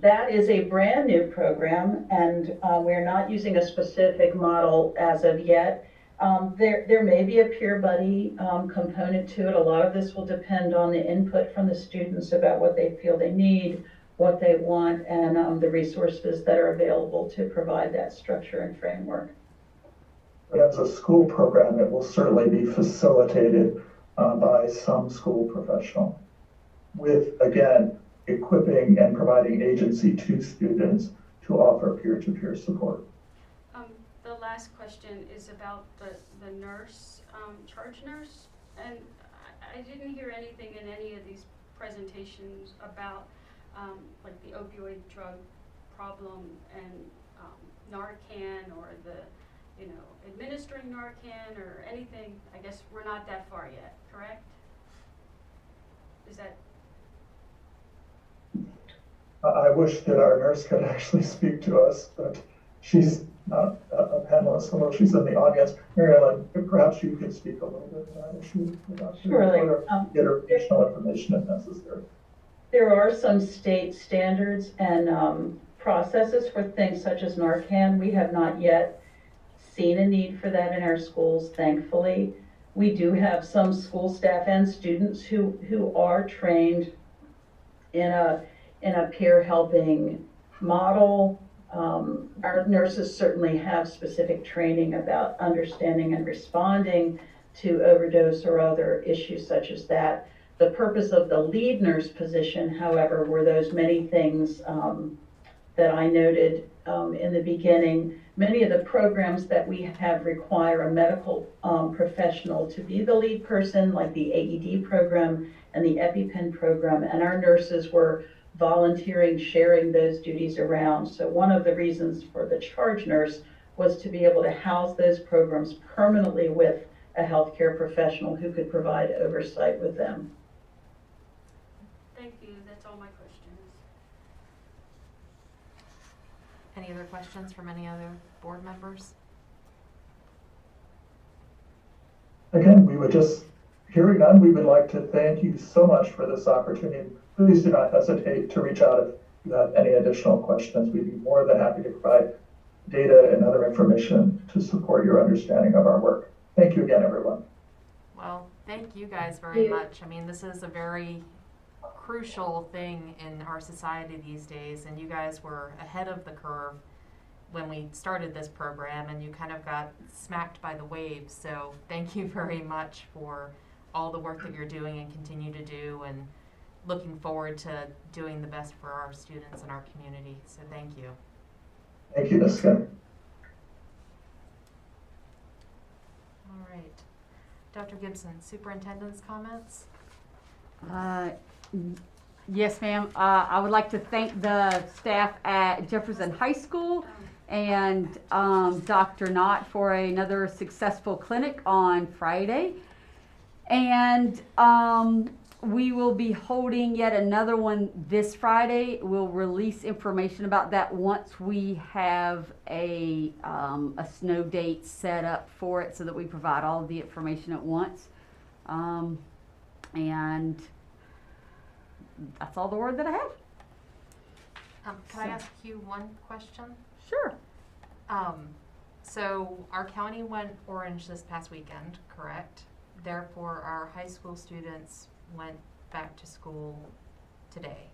S4: That is a brand new program, and we're not using a specific model as of yet. There may be a peer buddy component to it. A lot of this will depend on the input from the students about what they feel they need, what they want, and the resources that are available to provide that structure and framework.
S3: As a school program, it will certainly be facilitated by some school professional with, again, equipping and providing agency to students to offer peer-to-peer support.
S1: The last question is about the nurse, charge nurse, and I didn't hear anything in any of these presentations about like the opioid drug problem and Narcan or administering Narcan or anything. I guess we're not that far yet, correct? Is that?
S3: I wish that our nurse could actually speak to us, but she's not a panelist, although she's in the audience. Marilyn, perhaps you could speak a little bit to that issue.
S4: Surely.
S3: Or get her additional information if necessary.
S4: There are some state standards and processes for things such as Narcan. We have not yet seen a need for that in our schools, thankfully. We do have some school staff and students who are trained in a peer helping model. Our nurses certainly have specific training about understanding and responding to overdose or other issues such as that. The purpose of the lead nurse position, however, were those many things that I noted in the beginning. Many of the programs that we have require a medical professional to be the lead person, like the AED program and the EpiPen program, and our nurses were volunteering, sharing those duties around. So one of the reasons for the charge nurse was to be able to house those programs permanently with a healthcare professional who could provide oversight with them.
S1: Thank you. That's all my questions.
S7: Any other questions from any other board members?
S3: Again, hearing none, we would like to thank you so much for this opportunity. Please do not hesitate to reach out if you have any additional questions. We'd be more than happy to provide data and other information to support your understanding of our work. Thank you again, everyone.
S7: Well, thank you guys very much. I mean, this is a very crucial thing in our society these days, and you guys were ahead of the curve when we started this program, and you kind of got smacked by the waves. So thank you very much for all the work that you're doing and continue to do, and looking forward to doing the best for our students and our community. So thank you.
S3: Thank you, Ms. Skinner.
S7: All right. Dr. Gibson, superintendent's comments?
S2: Yes, ma'am. I would like to thank the staff at Jefferson High School and Dr. Knott for another successful clinic on Friday. And we will be holding yet another one this Friday. We'll release information about that once we have a snow date set up for it, so that we provide all of the information at once. And that's all the word that I have.
S7: Can I ask you one question?
S2: Sure.
S7: So our county went orange this past weekend, correct? Therefore, our high school students went back to school today.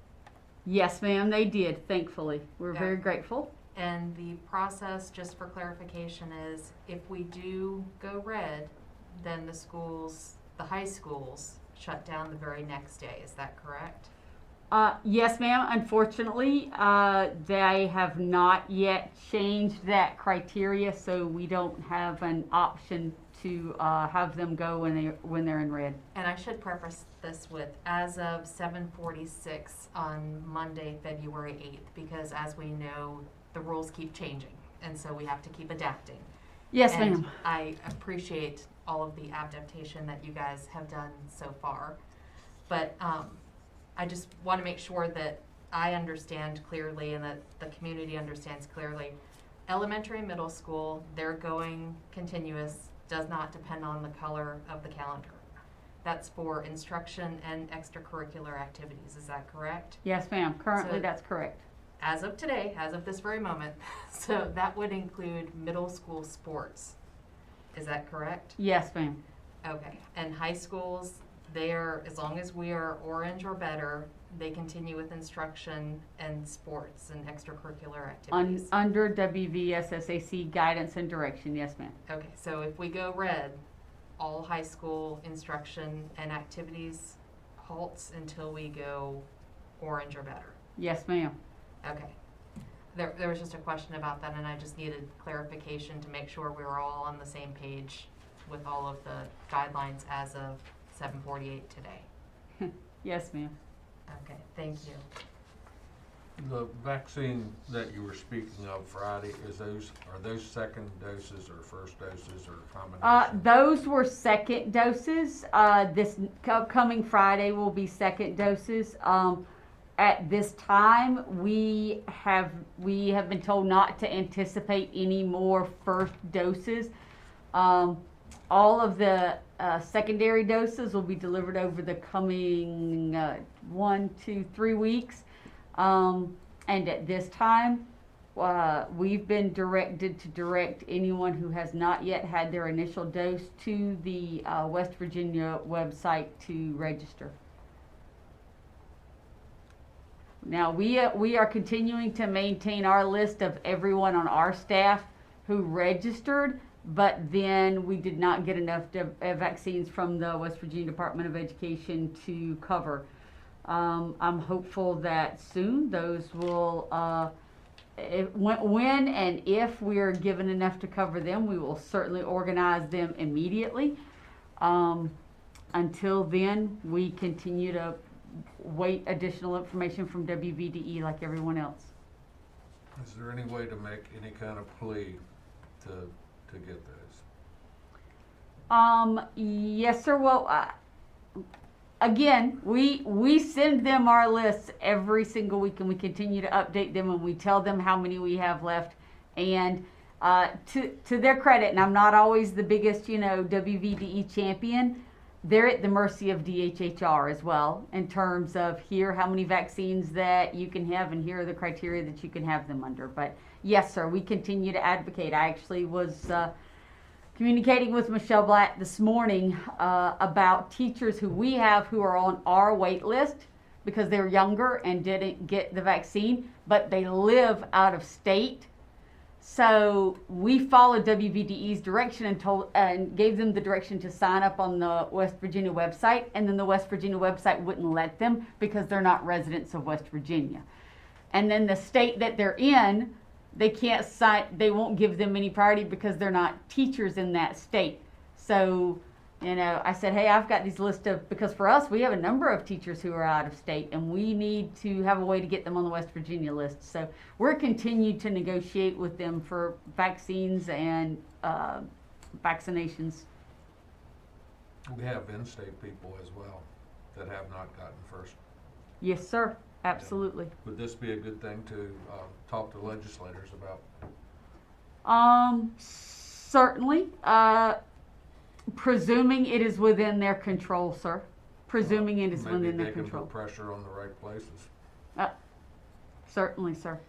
S2: Yes, ma'am, they did, thankfully. We're very grateful.
S7: And the process, just for clarification, is if we do go red, then the high schools shut down the very next day. Is that correct?
S2: Yes, ma'am. Unfortunately, they have not yet changed that criteria, so we don't have an option to have them go when they're in red.
S7: And I should preface this with, as of 7:46 on Monday, February 8th, because as we know, the rules keep changing, and so we have to keep adapting.
S2: Yes,
S7: And
S2: ma'am.
S7: I appreciate all of the adaptation that you guys have done so far. But I just want to make sure that I understand clearly and that the community understands clearly. Elementary and middle school, they're going continuous, does not depend on the color of the calendar. That's for instruction and extracurricular activities. Is that correct?
S2: Yes, ma'am. Currently,
S7: So-
S2: that's correct.
S7: As of today, as of this very moment. So that would include middle school sports. Is that correct?
S2: Yes, ma'am.
S7: Okay. And high schools, as long as we are orange or better, they continue with instruction and sports and extracurricular activities.
S2: Under WVSSAC guidance and direction, yes, ma'am.
S7: Okay, so if we go red, all high school instruction and activities halts until we go orange or better.
S2: Yes, ma'am.
S7: Okay. There was just a question about that, and I just needed clarification to make sure we were all on the same page with all of the guidelines as of 7:48 today.
S2: Yes, ma'am.
S7: Okay, thank you.
S8: The vaccine that you were speaking of Friday, are those second doses or first doses or combination?
S2: Those were second doses. This upcoming Friday will be second doses. At this time, we have been told not to anticipate any more first doses. All of the secondary doses will be delivered over the coming 1, 2, 3 weeks. And at this time, we've been directed to direct anyone who has not yet had their initial dose to the West Virginia website to register. Now, we are continuing to maintain our list of everyone on our staff who registered, but then we did not get enough vaccines from the West Virginia Department of Education to cover. I'm hopeful that soon those will, when and if we are given enough to cover them, we will certainly organize them immediately. Until then, we continue to wait additional information from WVDE like everyone else.
S8: Is there any way to make any kind of plea to get those?
S2: Yes, sir. Well, again, we send them our lists every single week, and we continue to update them, and we tell them how many we have left. And to their credit, and I'm not always the biggest, WVDE champion, they're at the mercy of DHHR as well, in terms of here how many vaccines that you can have, and here are the criteria that you can have them under. But yes, sir, we continue to advocate. I actually was communicating with Michelle Blatt this morning about teachers who we have who are on our wait list because they're younger and didn't get the vaccine, but they live out of state. So we followed WVDE's direction and gave them the direction to sign up on the West Virginia website, and then the West Virginia website wouldn't let them because they're not residents of West Virginia. And then the state that they're in, they can't sign, they won't give them any priority because they're not teachers in that state. So, you know, I said, hey, I've got these list of, because for us, we have a number of teachers who are out of state, and we need to have a way to get them on the West Virginia list. So we're continuing to negotiate with them for vaccines and vaccinations.
S8: We have in-state people as well that have not gotten first.
S2: Yes, sir. Absolutely.
S8: Would this be a good thing to talk to legislators about?
S2: Certainly. Presuming it is within their control, sir. Presuming it is within their
S8: Maybe they can
S2: control.
S8: put pressure on the right places.
S2: Certainly, sir.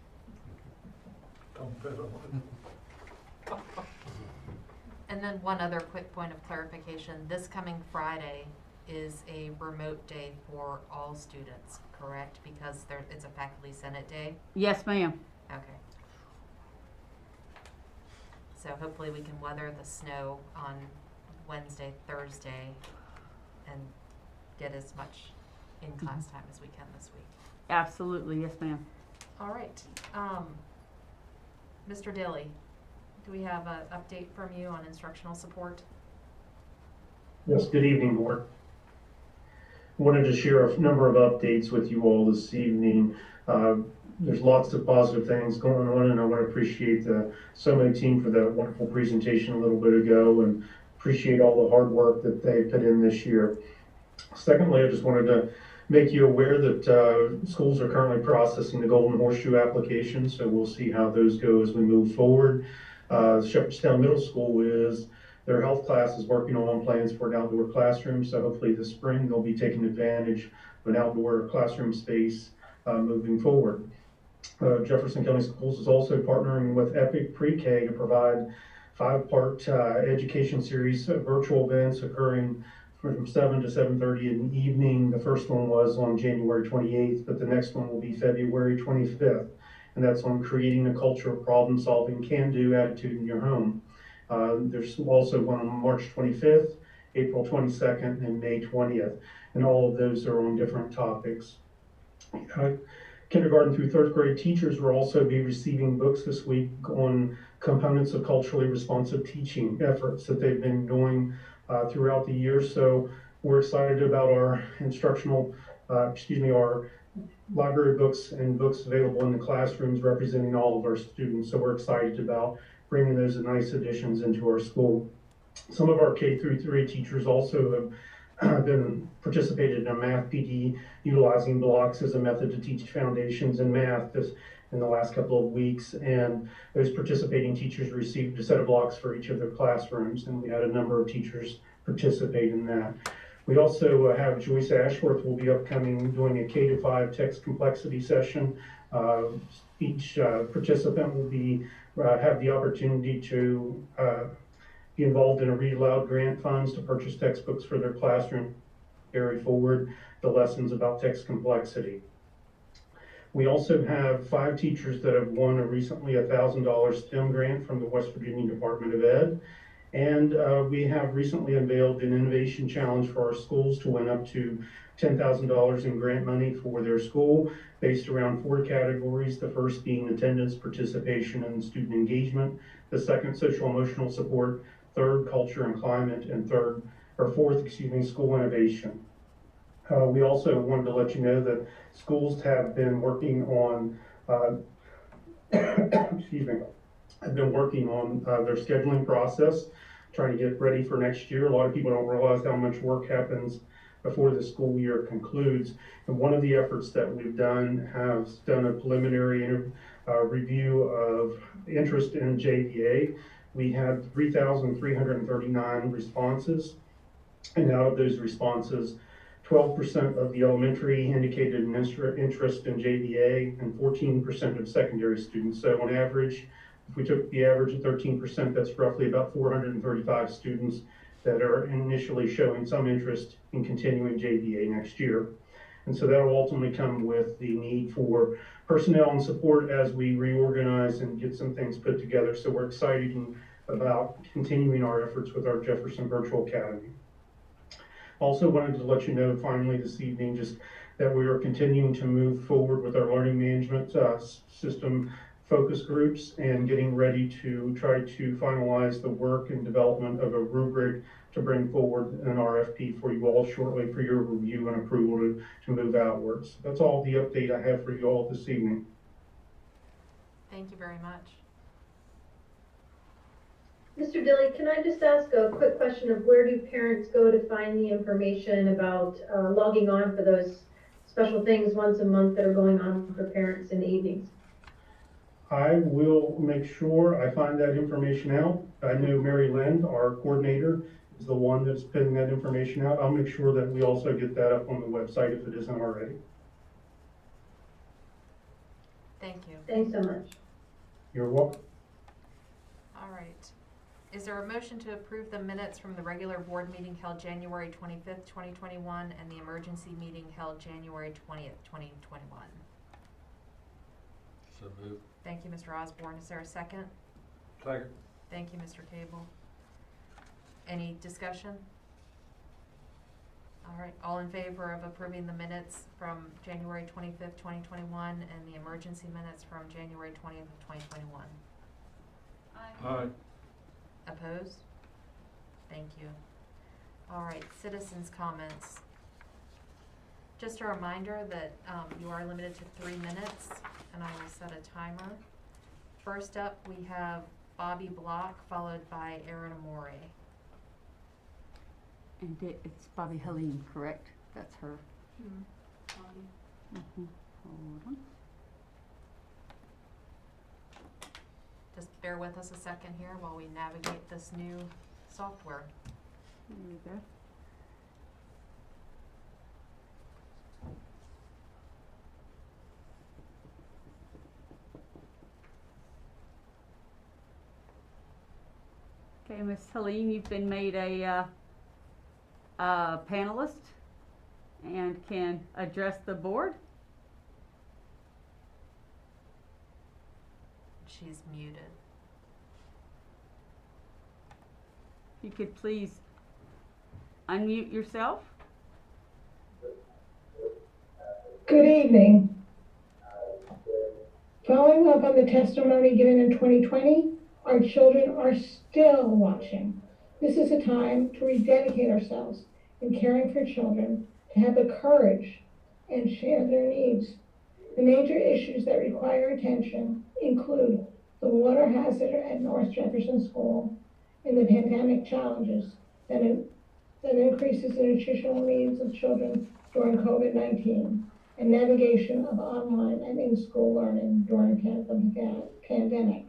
S7: And then one other quick point of clarification, this coming Friday is a remote day for all students, correct? Because it's a faculty senate day?
S2: Yes, ma'am.
S7: Okay. So hopefully we can weather the snow on Wednesday, Thursday, and get as much in-class time as we can this week.
S2: Absolutely. Yes, ma'am.
S7: All right. Mr. Dilly, do we have an update from you on instructional support?
S9: Yes, good evening, Board. Wanted to share a number of updates with you all this evening. There's lots of positive things going on, and I want to appreciate the SOMO team for that wonderful presentation a little bit ago, and appreciate all the hard work that they put in this year. Secondly, I just wanted to make you aware that schools are currently processing the Golden Horseshoe application, so we'll see how those go as we move forward. Shepherdstown Middle School their health class is working on plans for an outdoor classroom, so hopefully this spring they'll be taking advantage of an outdoor classroom space moving forward. Jefferson County Schools is also partnering with Epic Pre-K to provide 5-part education series virtual events occurring from 7 to 7:30 in the evening. The first one was on January 28th, but the next one will be February 25th, and that's on creating a culture of problem-solving, can-do attitude in your home. There's also one on March 25th, April 22nd, and May 20th, and all of those are on different topics. Kindergarten through 3rd grade teachers will also be receiving books this week on components of culturally responsive teaching efforts that they've been doing throughout the year. So we're excited about our our library books and books available in the classrooms representing all of our students. So we're excited about bringing those nice additions into our school. Some of our K through 3 teachers also have been participated in a math PD utilizing blocks as a method to teach foundations in math in the last couple of weeks, and those participating teachers received a set of blocks for each of their classrooms, and we had a number of teachers participate in that. We also have Joyce Ashworth will be upcoming doing a K-5 text complexity session. Each participant will have the opportunity to be involved in a Read Aloud grant funds to purchase textbooks for their classroom, carry forward the lessons about text complexity. We also have 5 teachers that have won recently a $1,000 STEM grant from the West Virginia Department of Ed. And we have recently unveiled an innovation challenge for our schools to win up to $10,000 in grant money for their school based around 4 categories. The first being attendance, participation, and student engagement. The second, social emotional support. Third, culture and climate. And fourth, school innovation. We also wanted to let you know that schools have been working on their scheduling process, trying to get ready for next year. A lot of people don't realize how much work happens before the school year concludes. And one of the efforts that we've done has done a preliminary review of interest in JVA. We had 3,339 responses, and out of those responses, 12% of the elementary indicated an interest in JVA, and 14% of secondary students. So on average, if we took the average of 13%, that's roughly about 435 students that are initially showing some interest in continuing JVA next year. And so that will ultimately come with the need for personnel and support as we reorganize and get some things put together. So we're excited about continuing our efforts with our Jefferson Virtual Academy. Also wanted to let you know finally this evening just that we are continuing to move forward with our learning management system focus groups and getting ready to try to finalize the work and development of a rubric to bring forward an RFP for you all shortly for your review and approval to move outwards. That's all the update I have for you all this evening.
S7: Thank you very much.
S10: Mr. Dilly, can I just ask a quick question of where do parents go to find the information about logging on for those special things once a month that are going on for parents in the evenings?
S9: I will make sure I find that information out. I know Mary Lynn, our coordinator, is the one that's putting that information out. I'll make sure that we also get that up on the website if it isn't already.
S7: Thank you.
S10: Thanks so much.
S9: You're welcome.
S7: All right. Is there a motion to approve the minutes from the regular board meeting held January 25th, 2021 and the emergency meeting held January 20th, 2021?
S8: So moved.
S7: Thank you, Mr. Osborne. Is there a second?
S8: Second.
S7: Thank you, Mr. Cable. Any discussion? All right, all in favor of approving the minutes from January 25th, 2021 and the emergency minutes from January 20th of 2021?
S8: Aye.
S7: Opposed? Thank you. All right, citizens' comments. Just a reminder that you are limited to 3 minutes, and I will set a timer. First up, we have Bobby Block, followed by Aaron Amore.
S2: And it's Bobby Helene, correct? That's her. Hold on.
S7: Just bear with us a second here while we navigate this new software.
S2: There you go. Okay, Ms. Helene, you've been made a panelist and can address the board.
S7: She's muted.
S2: If you could please unmute yourself.
S11: Good evening. Following up on the testimony given in 2020, our children are still watching. This is a time to rededicate ourselves in caring for children, to have the courage and share their needs. The major issues that require attention include the water hazard at North Jefferson School and the pandemic challenges that increases the nutritional needs of children during COVID-19 and navigation of online and in-school learning during the pandemic.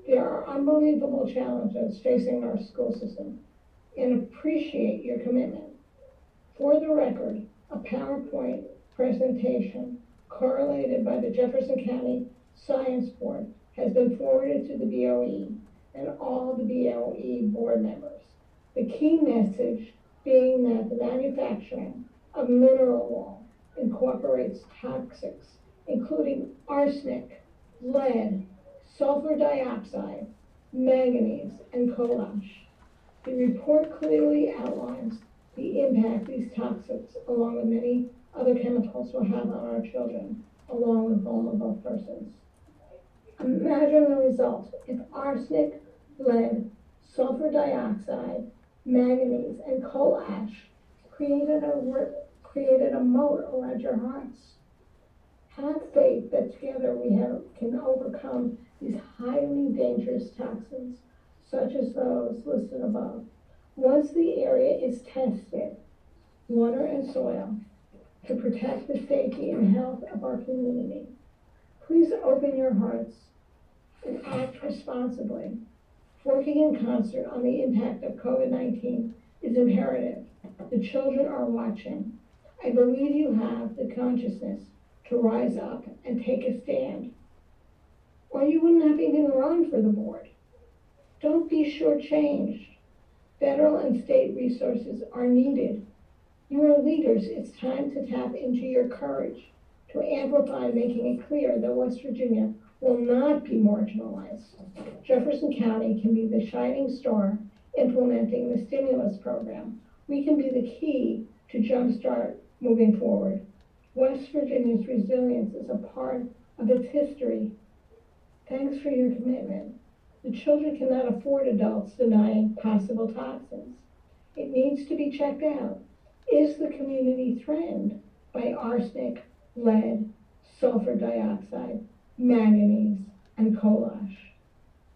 S11: There are unbelievable challenges facing our school system and appreciate your commitment. For the record, a PowerPoint presentation correlated by the Jefferson County Science Board has been forwarded to the BoE and all the BoE board members. The key message being that the manufacturing of mineral wool incorporates toxics, including arsenic, lead, sulfur dioxide, manganese, and coal ash. The report clearly outlines the impact these toxics, along with many other chemicals, will have on our children, along with vulnerable persons. Imagine the result if arsenic, lead, sulfur dioxide, manganese, and coal ash created a moat around your hearts. Have faith that together we can overcome these highly dangerous toxins, such as those listed above. Once the area is tested, water and soil, to protect the safety and health of our community, please open your hearts and act responsibly. Working in concert on the impact of COVID-19 is imperative. The children are watching. I believe you have the consciousness to rise up and take a stand, or you wouldn't have even run for the board. Don't be shortchanged. Federal and state resources are needed. You are leaders. It's time to tap into your courage, to amplify, making it clear that West Virginia will not be marginalized. Jefferson County can be the shining star implementing the stimulus program. We can be the key to jumpstart moving forward. West Virginia's resilience is a part of its history. Thanks for your commitment. The children cannot afford adults denying possible toxins. It needs to be checked out. Is the community threatened by arsenic, lead, sulfur dioxide, manganese, and coal ash?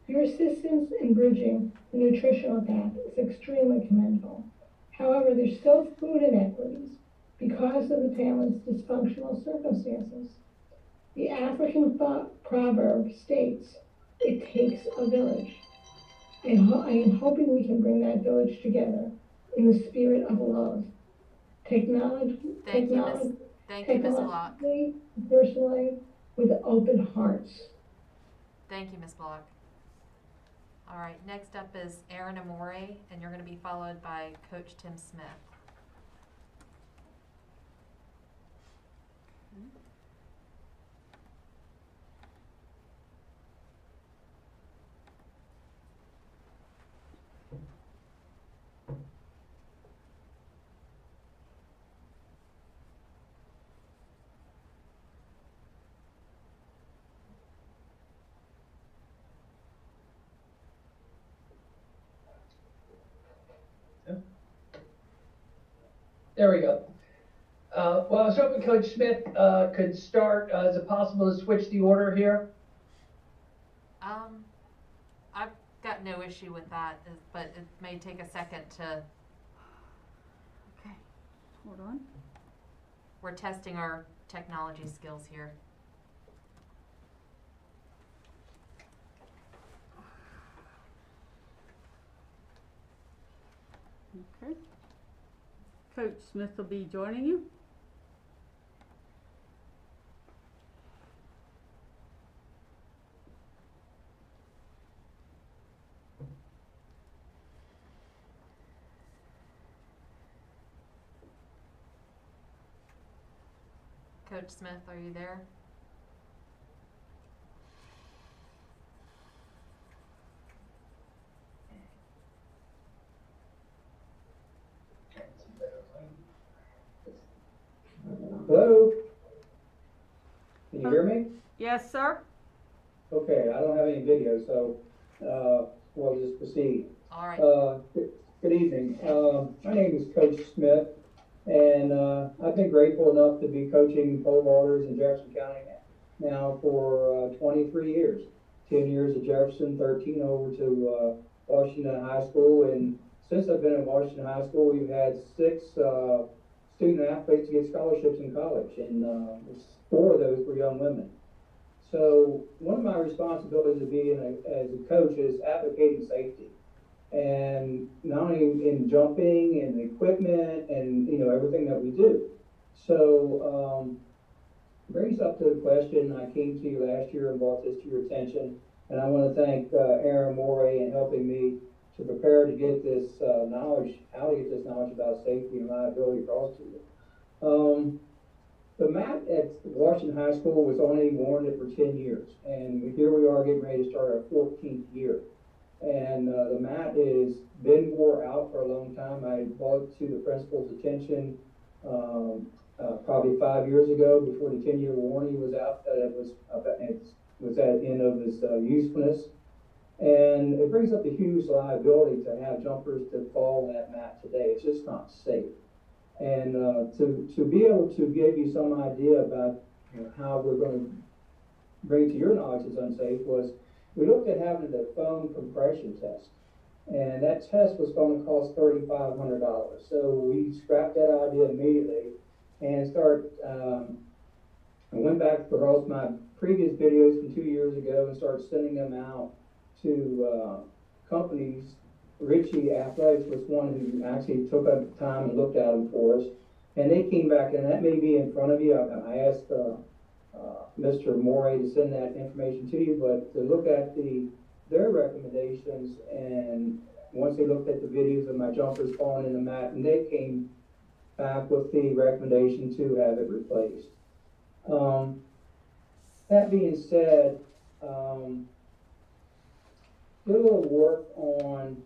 S11: Your assistance in bridging the nutritional gap is extremely commendable. However, there's still food inequities because of the family's dysfunctional circumstances. The African proverb states, "It takes a village." I am hoping we can bring that village together in the spirit of love.
S7: Thank you, Ms. Block.
S11: Technologically, personally, with open hearts.
S7: Thank you, Ms. Block. All right, next up is Aaron Amore, and you're going to be followed by Coach Tim Smith.
S12: There we go. Well, I was hoping Coach Smith could start. Is it possible to switch the order here?
S7: I've got no issue with that, but it may take a second to.
S2: Okay, hold on.
S7: We're testing our technology skills here.
S2: Okay. Coach Smith will be joining you.
S7: Coach Smith, are you there?
S13: Hello? Can you hear me?
S2: Yes, sir.
S13: Okay, I don't have any video, so we'll just proceed.
S7: All right.
S13: Good evening. My name is Coach Smith, and I've been grateful enough to be coaching pole vaulters in Jefferson County now for 23 years. 10 years at Jefferson, 13 over to Washington High School, and since I've been at Washington High School, we've had 6 student athletes get scholarships in college, and 4 of those were young women. So one of my responsibilities of being as a coach is advocating safety, and not only in jumping and equipment and everything that we do. So brings up to the question. I came to you last year and brought this to your attention, and I want to thank Aaron Morey in helping me to prepare to get this knowledge, how to get this knowledge about safety and liability across to you. The mat at Washington High School was only warranted for 10 years, and here we are getting ready to start our 14th year. And the mat has been wore out for a long time. I brought it to the principal's attention probably 5 years ago, before the 10-year warranty was out, that it was at the end of its usefulness. And it brings up the huge liability to have jumpers that fall on that mat today. It's just not safe. And to be able to give you some idea about how we're going to bring to your knowledge it's unsafe was, we looked at having the foam compression test. And that test was going to cost $3,500. So we scrapped that idea immediately and I went back across my previous videos from 2 years ago and started sending them out to companies. Richie Athletics was one who actually took up the time and looked at them for us. And they came back, and that may be in front of you. I asked Mr. Morey to send that information to you, but to look at their recommendations, and once they looked at the videos of my jumpers falling in the mat, and they came back with the recommendation to have it replaced. That being said, did a little work on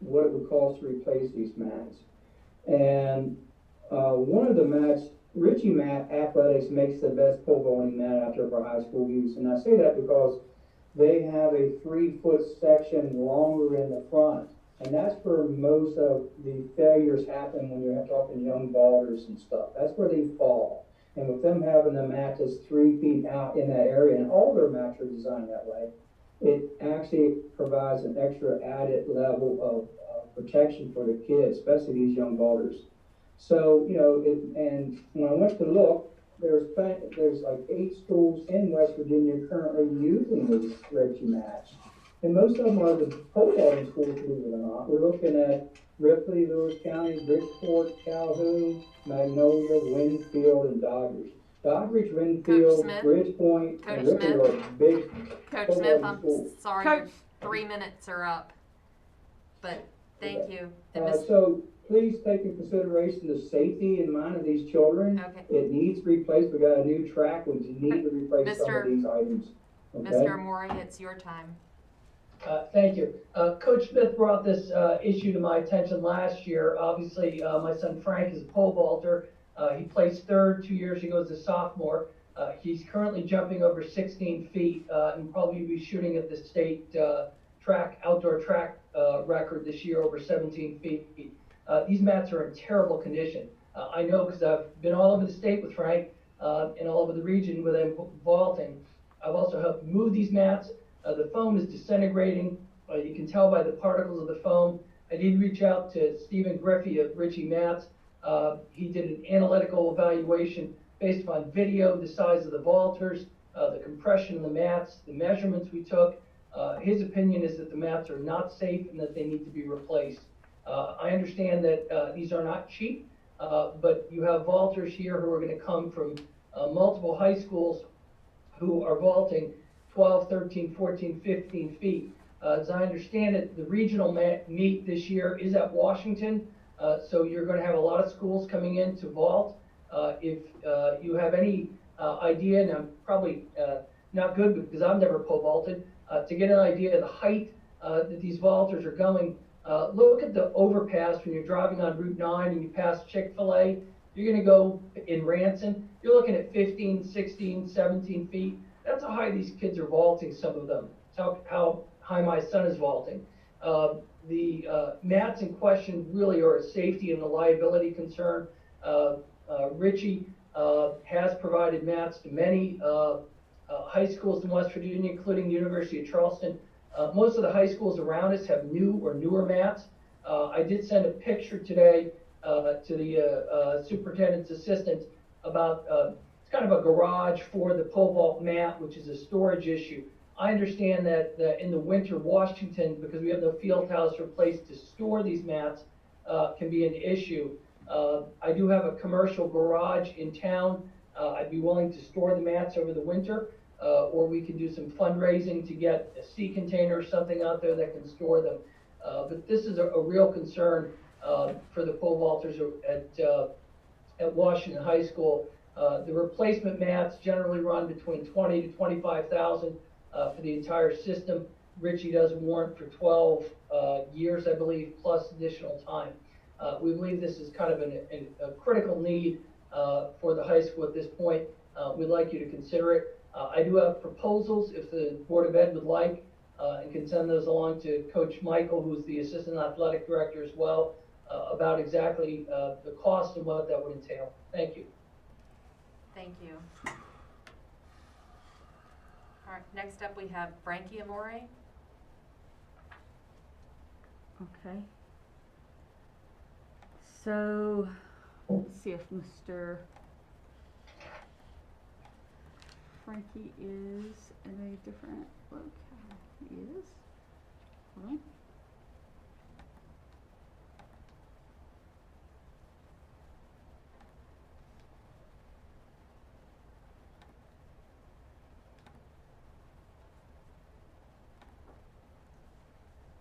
S13: what it would cost to replace these mats. And one of the mats, Richie Mat Athletics makes the best pole vaulting mat out there for high school use. And I say that because they have a 3-foot section longer in the front. And that's where most of the failures happen when you're talking young vaulters and stuff. That's where they fall. And with them having the mat that's 3 feet out in that area, and all their mats are designed that way, it actually provides an extra added level of protection for the kids, especially these young vaulters. So, you know, and when I went to look, there's like 8 schools in West Virginia currently using these Reggie mats. And most of them are the pole vaulting schools, believe it or not. We're looking at Ripley, Lewis County, Bridgeport, Calhoun, Magnolia, Winfield, and Doddridge. Doddridge, Winfield,
S7: Smith?
S13: Bridgepoint,
S7: Coach
S13: and Ripley
S7: Smith?
S13: are big
S7: Coach
S13: pole
S7: Smith,
S13: vaulting
S7: I'm
S13: schools.
S7: sorry,
S2: Coach.
S7: your 3 minutes are up. But thank you.
S13: So please take in consideration the safety in mind of these children.
S7: Okay.
S13: It needs replaced. We got a new track. We need to replace some of
S7: Mr.
S13: these items. Okay?
S7: Mr. Amore, it's your time.
S12: Thank you. Coach Smith brought this issue to my attention last year. Obviously, my son Frank is a pole vaulter. He placed third 2 years ago as a sophomore. He's currently jumping over 16 feet and probably be shooting at the state outdoor track record this year over 17 feet. These mats are in terrible condition. I know because I've been all over the state with Frank and all over the region with him vaulting. I've also helped move these mats. The foam is disintegrating. You can tell by the particles of the foam. I did reach out to Stephen Griffey of Richie Mats. He did an analytical evaluation based upon video, the size of the vaulters, the compression of the mats, the measurements we took. His opinion is that the mats are not safe and that they need to be replaced. I understand that these are not cheap, but you have vaulters here who are going to come from multiple high schools who are vaulting 12, 13, 14, 15 feet. As I understand it, the regional meet this year is at Washington, so you're going to have a lot of schools coming in to vault. If you have any idea, and I'm probably not good because I've never pole vaulted, to get an idea of the height that these vaulters are going, look at the overpass when you're driving on Route 9 and you pass Chick-fil-A. You're going to go in Ranson. You're looking at 15, 16, 17 feet. That's how high these kids are vaulting, some of them. That's how high my son is vaulting. The mats in question really are a safety and a liability concern. Richie has provided mats to many high schools in West Virginia, including the University of Charleston. Most of the high schools around us have new or newer mats. I did send a picture today to the superintendent's assistant about it's kind of a garage for the pole vault mat, which is a storage issue. I understand that in the winter, Washington, because we have no field house or place to store these mats, can be an issue. I do have a commercial garage in town. I'd be willing to store the mats over the winter, or we can do some fundraising to get a sea container or something out there that can store them. But this is a real concern for the pole vaulters at Washington High School. The replacement mats generally run between 20 to 25,000 for the entire system. Richie does warrant for 12 years, I believe, plus additional time. We believe this is kind of a critical need for the high school at this point. We'd like you to consider it. I do have proposals if the Board of Ed would like, and can send those along to Coach Michael, who's the Assistant Athletic Director as well, about exactly the cost and what that would entail. Thank you.
S7: Thank you. All right, next up we have Frankie Amore.
S2: Okay. So, let's see if Mr. Frankie is in a different locale. He is. Hold on.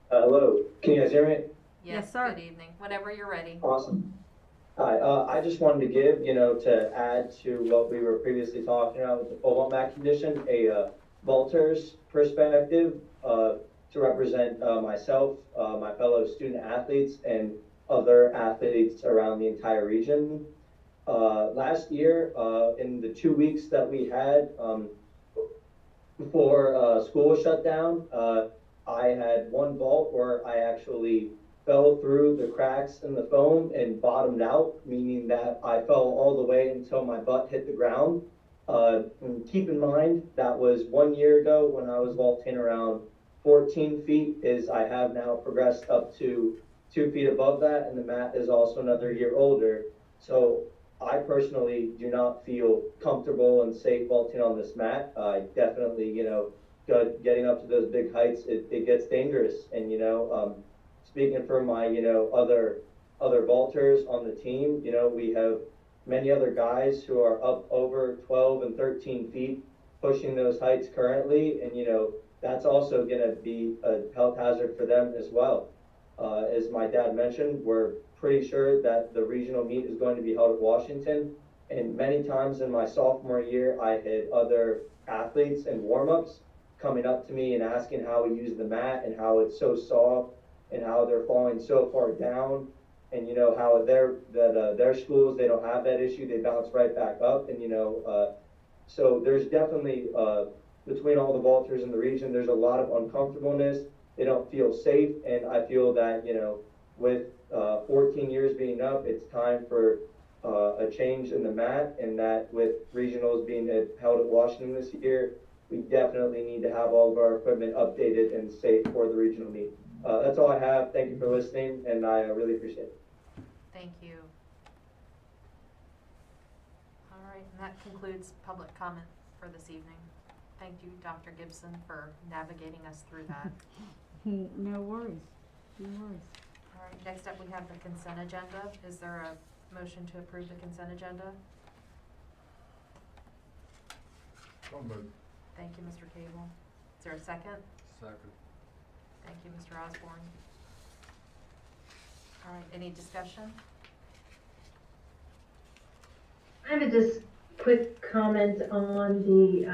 S14: Hello, can you guys hear me?
S2: Yes, sir.
S7: Good evening. Whenever you're ready.
S14: Awesome. Hi, I just wanted to give, to add to what we were previously talking about with the full mat condition, a vaulter's perspective to represent myself, my fellow student athletes, and other athletes around the entire region. Last year, in the 2 weeks that we had before school was shut down, I had one vault where I actually fell through the cracks in the foam and bottomed out, meaning that I fell all the way until my butt hit the ground. And keep in mind, that was 1 year ago when I was vaulting around 14 feet, is I have now progressed up to 2 feet above that, and the mat is also another year older. So I personally do not feel comfortable and safe vaulting on this mat. I definitely, getting up to those big heights, it gets dangerous. And, speaking for my, other vaulters on the team, we have many other guys who are up over 12 and 13 feet pushing those heights currently. And, that's also going to be a health hazard for them as well. As my dad mentioned, we're pretty sure that the regional meet is going to be held at Washington. And many times in my sophomore year, I had other athletes and warm-ups coming up to me and asking how we use the mat and how it's so soft and how they're falling so far down. And how their schools, they don't have that issue, they bounce right back up. And so there's definitely between all the vaulters in the region, there's a lot of uncomfortableness. They don't feel safe, and I feel that with 14 years being up, it's time for a change in the mat, and that with regionals being held at Washington this year, we definitely need to have all of our equipment updated and safe for the regional meet. That's all I have. Thank you for listening, and I really appreciate it.
S7: Thank you. All right, and that concludes public comment for this evening. Thank you, Dr. Gibson, for navigating us through that.
S2: No worries. No worries.
S7: All right, next up we have the consent agenda. Is there a motion to approve the consent agenda?
S8: So moved.
S7: Thank you, Mr. Cable. Is there a second?
S8: Second.
S7: Thank you, Mr. Osborne. All right, any discussion?
S10: I have a just quick comment on the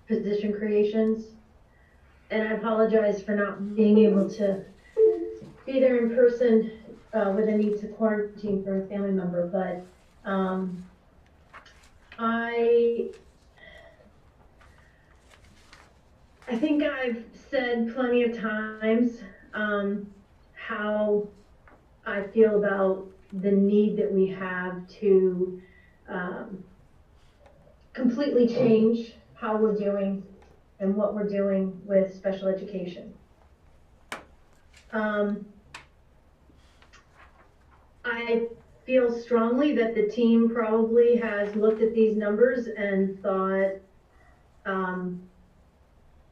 S10: position creations. And I apologize for not being able to be there in person with a need to quarantine for a family member, but I think I've said plenty of times how I feel about the need that we have to completely change how we're doing and what we're doing with special education. I feel strongly that the team probably has looked at these numbers and thought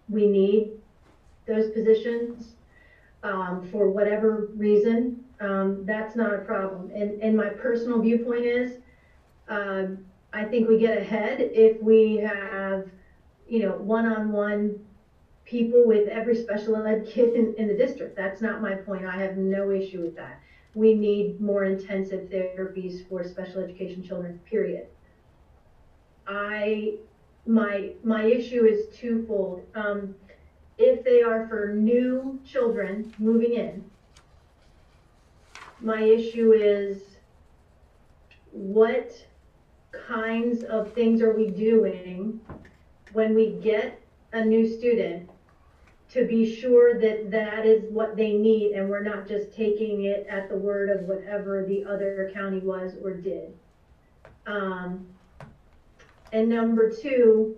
S10: we need those positions for whatever reason. That's not a problem. And my personal viewpoint is I think we get ahead if we have one-on-one people with every special ed kid in the district. That's not my point. I have no issue with that. We need more intensive therapies for special education children, period. My issue is twofold. If they are for new children moving in, my issue is what kinds of things are we doing when we get a new student to be sure that that is what they need and we're not just taking it at the word of whatever the other county was or did. And number two,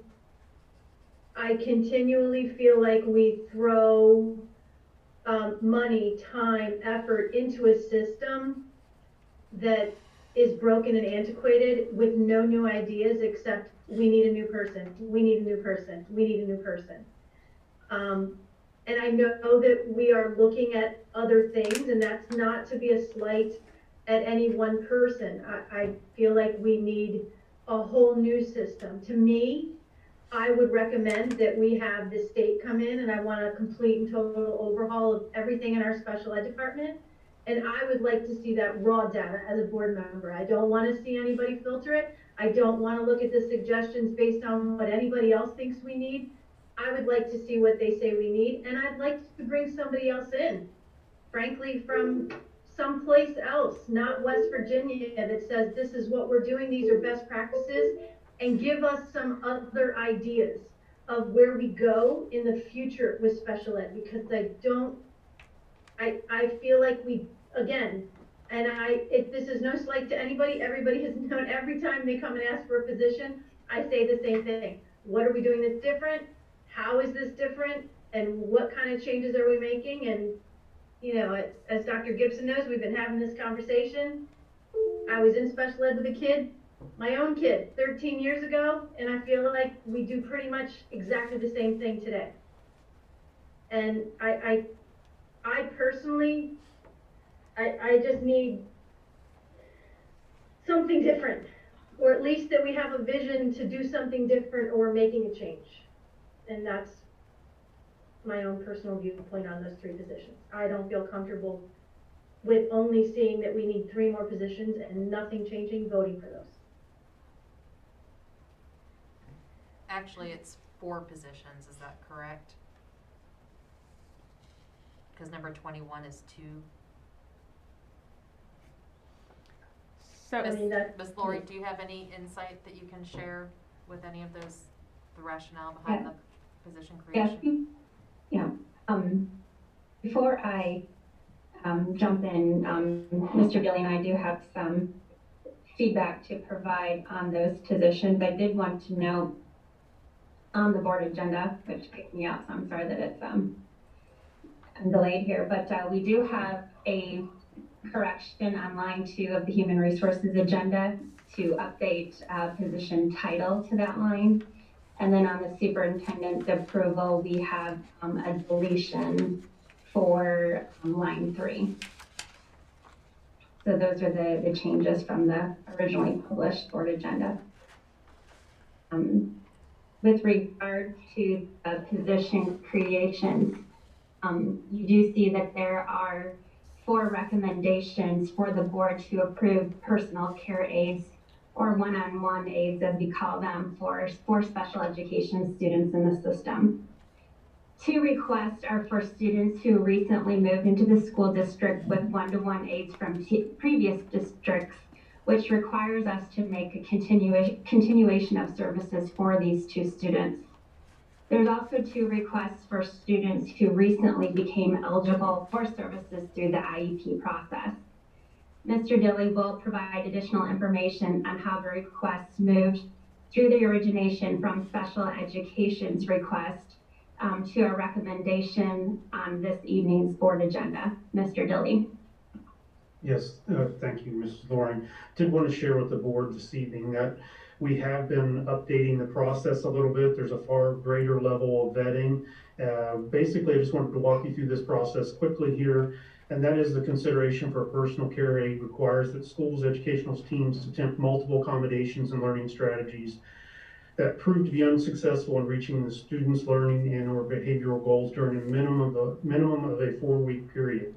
S10: I continually feel like we throw money, time, effort into a system that is broken and antiquated with no new ideas except we need a new person, we need a new person, we need a new person. And I know that we are looking at other things, and that's not to be a slight at any one person. I feel like we need a whole new system. To me, I would recommend that we have the state come in, and I want a complete and total overhaul of everything in our special ed department And I would like to see that raw data as a board member. I don't want to see anybody filter it. I don't want to look at the suggestions based on what anybody else thinks we need. I would like to see what they say we need, and I'd like to bring somebody else in, frankly, from someplace else, not West Virginia, that says this is what we're doing, these are best practices, and give us some other ideas of where we go in the future with special ed, because I feel like we, again, and if this is no slight to anybody, everybody has known every time they come and ask for a position, I say the same thing. What are we doing that's different? How is this different? And what kind of changes are we making? And, you know, as Dr. Gibson knows, we've been having this conversation. I was in special ed with a kid, my own kid, 13 years ago, and I feel like we do pretty much exactly the same thing today. And I personally, I just need something different, or at least that we have a vision to do something different, or we're making a change. And that's my own personal viewpoint on those 3 positions. I don't feel comfortable with only seeing that we need 3 more positions and nothing changing, voting for those.
S7: Actually, it's 4 positions, is that correct? Because number 21 is 2.
S2: So,
S7: Ms. Lori, do you have any insight that you can share with any of those, the rationale behind the position creation?
S15: Yeah. Before I jump in, Mr. Gilly and I do have some feedback to provide on those positions. I did want to note on the board agenda, which kicked me out, so I'm sorry that it's I'm delayed here, but we do have a correction on line 2 of the human resources agenda to update position title to that line. And then on the superintendent's approval, we have a deletion for line 3. So those are the changes from the originally published board agenda. With regard to position creations, you do see that there are 4 recommendations for the board to approve personal care aides, or one-on-one aides as we call them, for special education students in the system. 2 requests are for students who recently moved into the school district with one-to-one aides from previous districts, which requires us to make a continuation of services for these 2 students. There's also 2 requests for students who recently became eligible for services through the IEP process. Mr. Dilly will provide additional information on how the requests moved through the origination from special education's request to a recommendation on this evening's board agenda. Mr. Dilly.
S9: Yes, thank you, Mrs. Loring. Did want to share with the board this evening that we have been updating the process a little bit. There's a far greater level of vetting. Basically, I just wanted to walk you through this process quickly here, and that is the consideration for a personal care aide requires that schools' educational teams attempt multiple accommodations and learning strategies that prove to be unsuccessful in reaching the student's learning and or behavioral goals during a minimum of a 4-week period.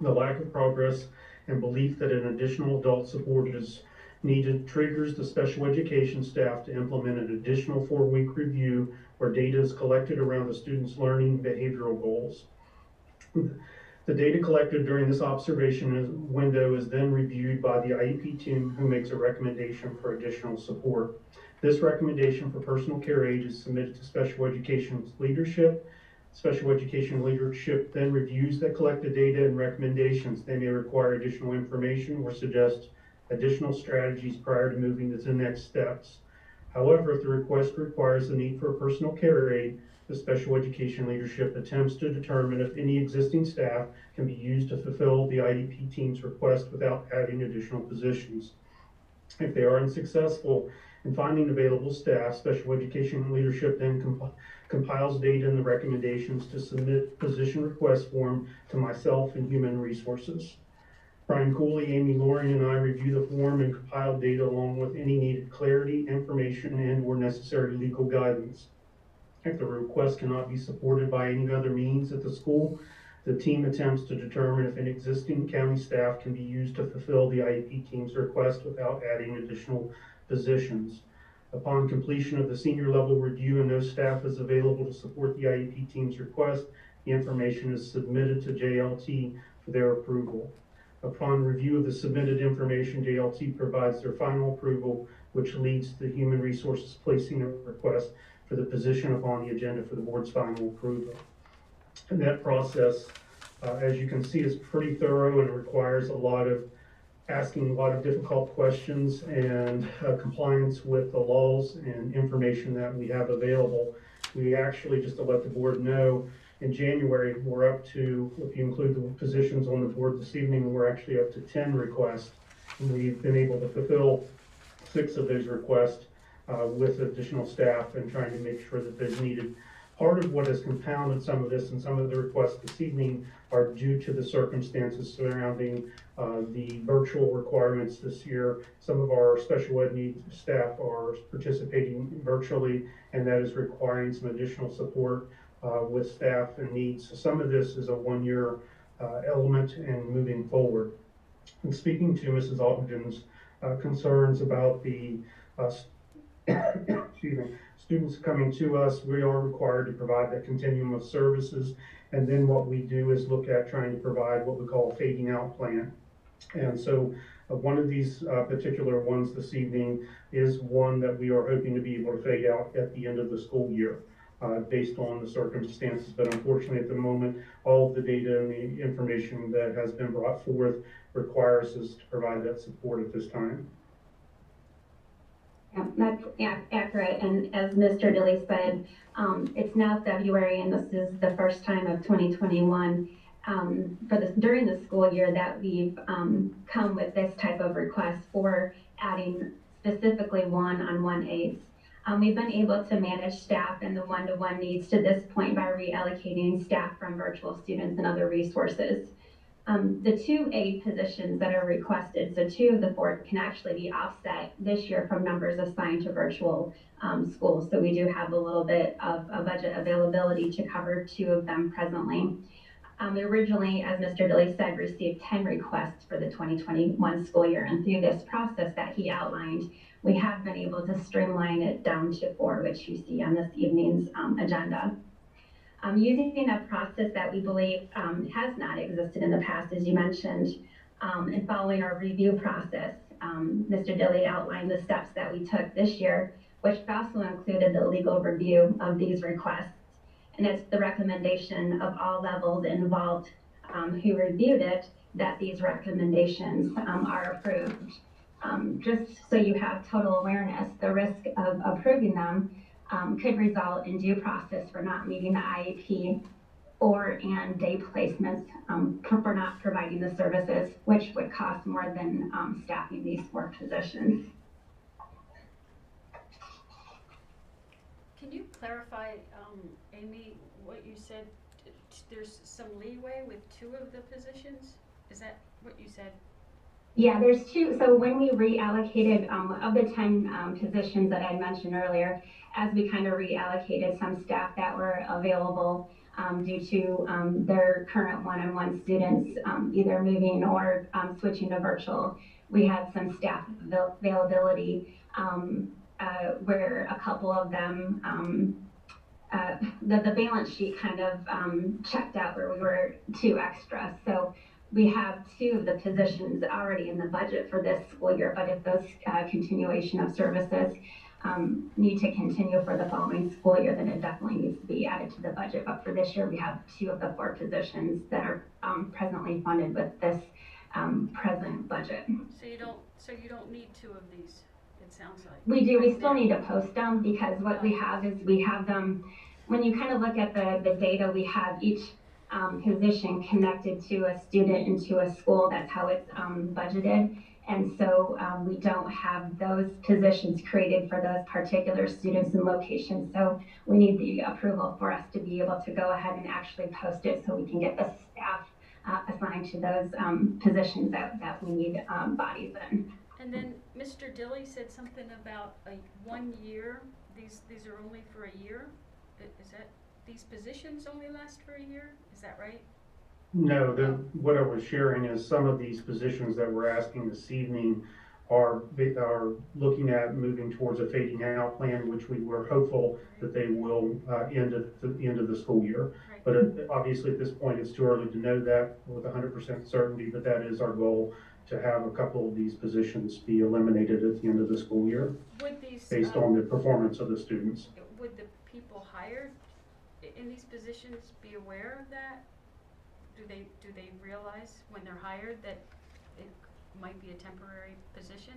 S9: The lack of progress and belief that an additional adult support is needed triggers the special education staff to implement an additional 4-week review where data is collected around the student's learning behavioral goals. The data collected during this observation window is then reviewed by the IEP team, who makes a recommendation for additional support. This recommendation for personal care aid is submitted to special education leadership. Special education leadership then reviews the collected data and recommendations. They may require additional information or suggest additional strategies prior to moving to the next steps. However, if the request requires the need for a personal care aide, the special education leadership attempts to determine if any existing staff can be used to fulfill the IEP team's request without adding additional positions. If they are unsuccessful in finding available staff, special education leadership then compiles data and the recommendations to submit position request form to myself and human resources. Brian Cooley, Amy Loring, and I review the form and compile data along with any needed clarity, information, and or necessary legal guidance. If the request cannot be supported by any other means at the school, The team attempts to determine if an existing county staff can be used to fulfill the IEP team's request without adding additional positions. Upon completion of the senior level review and no staff is available to support the IEP team's request, the information is submitted to JLT for their approval. Upon review of the submitted information, JLT provides their final approval, which leads to Human Resources placing a request for the position upon the agenda for the board's final approval. And that process, as you can see, is pretty thorough and requires asking a lot of difficult questions and compliance with the laws and information that we have available. We actually, just to let the board know, in January, we're up to, if you include the positions on the board this evening, we're actually up to 10 requests. And we've been able to fulfill 6 of those requests with additional staff and trying to make sure that those needed. Part of what has compounded some of this and some of the requests this evening are due to the circumstances surrounding the virtual requirements this year. Some of our special ed needs staff are participating virtually, and that is requiring some additional support with staff and needs. So some of this is a one-year element and moving forward. And speaking to Mrs. Ogden's concerns about the excuse me, students coming to us, we are required to provide that continuum of services. And then what we do is look at trying to provide what we call a fading out plan. And so one of these particular ones this evening is one that we are hoping to be able to fade out at the end of the school year based on the circumstances. But unfortunately at the moment, all of the data and the information that has been brought forth requires us to provide that support at this time.
S15: Yeah, that's accurate. And as Mr. Dilly said, it's now February, and this is the first time of 2021 during the school year that we've come with this type of request for adding specifically 1-on-1 aides. We've been able to manage staff and the one-to-one needs to this point by reallocating staff from virtual students and other resources. The 2 aide positions that are requested, so 2 of the 4 can actually be offset this year from numbers assigned to virtual schools. So we do have a little bit of a budget availability to cover 2 of them presently. We originally, as Mr. Dilly said, received 10 requests for the 2021 school year. And through this process that he outlined, we have been able to streamline it down to 4, which you see on this evening's agenda. Using a process that we believe has not existed in the past, as you mentioned, and following our review process, Mr. Dilly outlined the steps that we took this year, which also included the legal review of these requests. And it's the recommendation of all levels involved who reviewed it that these recommendations are approved. Just so you have total awareness, the risk of approving them could result in due process for not meeting the IEP and day placements for not providing the services, which would cost more than staffing these 4 positions.
S16: Can you clarify, Amy, what you said? There's some leeway with 2 of the positions? Is that what you said?
S15: Yeah, there's 2. So when we reallocated of the 10 positions that I mentioned earlier, as we kind of reallocated some staff that were available due to their current one-on-one students either moving or switching to virtual, we had some staff availability where a couple of them, the balance sheet kind of checked out where we were 2 extra. So we have 2 of the positions already in the budget for this school year, but if those continuation of services need to continue for the following school year, then it definitely needs to be added to the budget. But for this year, we have 2 of the 4 positions that are presently funded with this present budget.
S16: So you don't need 2 of these, it sounds like.
S15: We do. We still need to post them because what we have is we have them, when you kind of look at the data, we have each position connected to a student and to a school. That's how it's budgeted. And so we don't have those positions created for those particular students and locations. So we need the approval for us to be able to go ahead and actually post it so we can get the staff assigned to those positions that we need bodies in.
S16: And then Mr. Dilly said something about 1 year. These are only for a year. Is that these positions only last for a year? Is that right?
S9: No, what I was sharing is some of these positions that we're asking this evening are looking at moving towards a fading out plan, which we were hopeful that they will end at the end of the school year.
S16: Right.
S9: But obviously at this point, it's too early to know that with 100% certainty, but that is our goal, to have a couple of these positions be eliminated at the end of the school year
S16: Would these,
S9: based on the performance of the students.
S16: would the people hired in these positions be aware of that? Do they realize when they're hired that it might be a temporary position?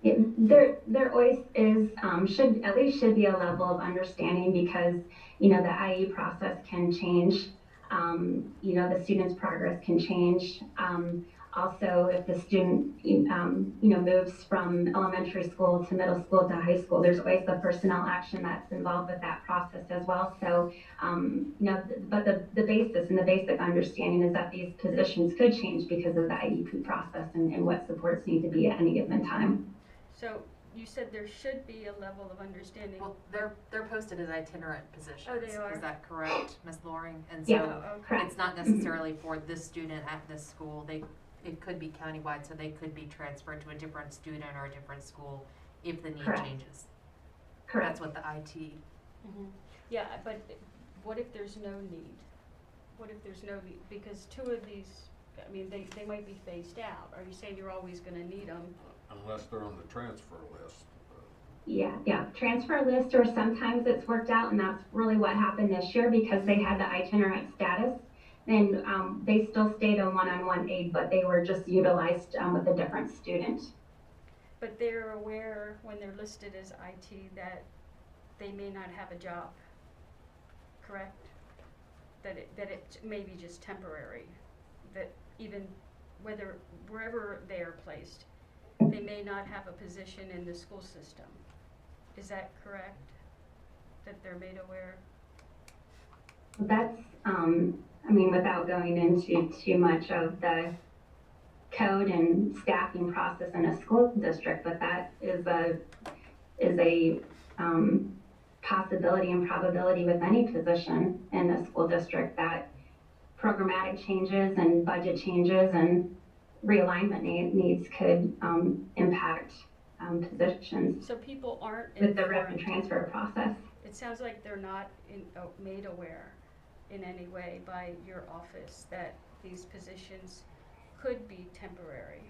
S15: There always is, should be a level of understanding because, the IE process can change. The student's progress can change. Also, if the student, moves from elementary school to middle school to high school, there's always the personnel action that's involved with that process as well. So, but the basis and the basic understanding is that these positions could change because of the IEP process and what supports need to be at any given time.
S16: So you said there should be a level of understanding.
S7: Well, they're posted as itinerant positions.
S16: Oh, they are?
S7: Is that correct, Ms. Loring? And
S15: Yeah,
S7: so
S16: correct.
S7: it's not necessarily for this student at this school. It could be countywide, so they could be transferred to a different student or a different school if the need
S15: Correct.
S7: changes.
S15: Correct.
S7: That's what the IT.
S16: Mm-hmm. Yeah, but what if there's no need? What if there's no need? Because two of these, I mean, they might be phased out. Are you saying you're always gonna need them?
S8: Unless they're on the transfer list.
S15: Yeah, transfer list, or sometimes it's worked out, and that's really what happened this year because they had the itinerant status. Then they still stayed on one-on-one aid, but they were just utilized with a different student.
S16: But they're aware when they're listed as IT that they may not have a job, correct? That it may be just temporary, that even wherever they are placed, they may not have a position in the school system. Is that correct? That they're made aware?
S15: That's, without going into too much of the code and staffing process in a school district, but that is a possibility and probability with any position in the school district, that programmatic changes and budget changes and realignment needs could impact positions
S16: So people aren't
S15: with the rep and
S16: informed.
S15: transfer process.
S16: It sounds like they're not made aware in any way by your office that these positions could be temporary.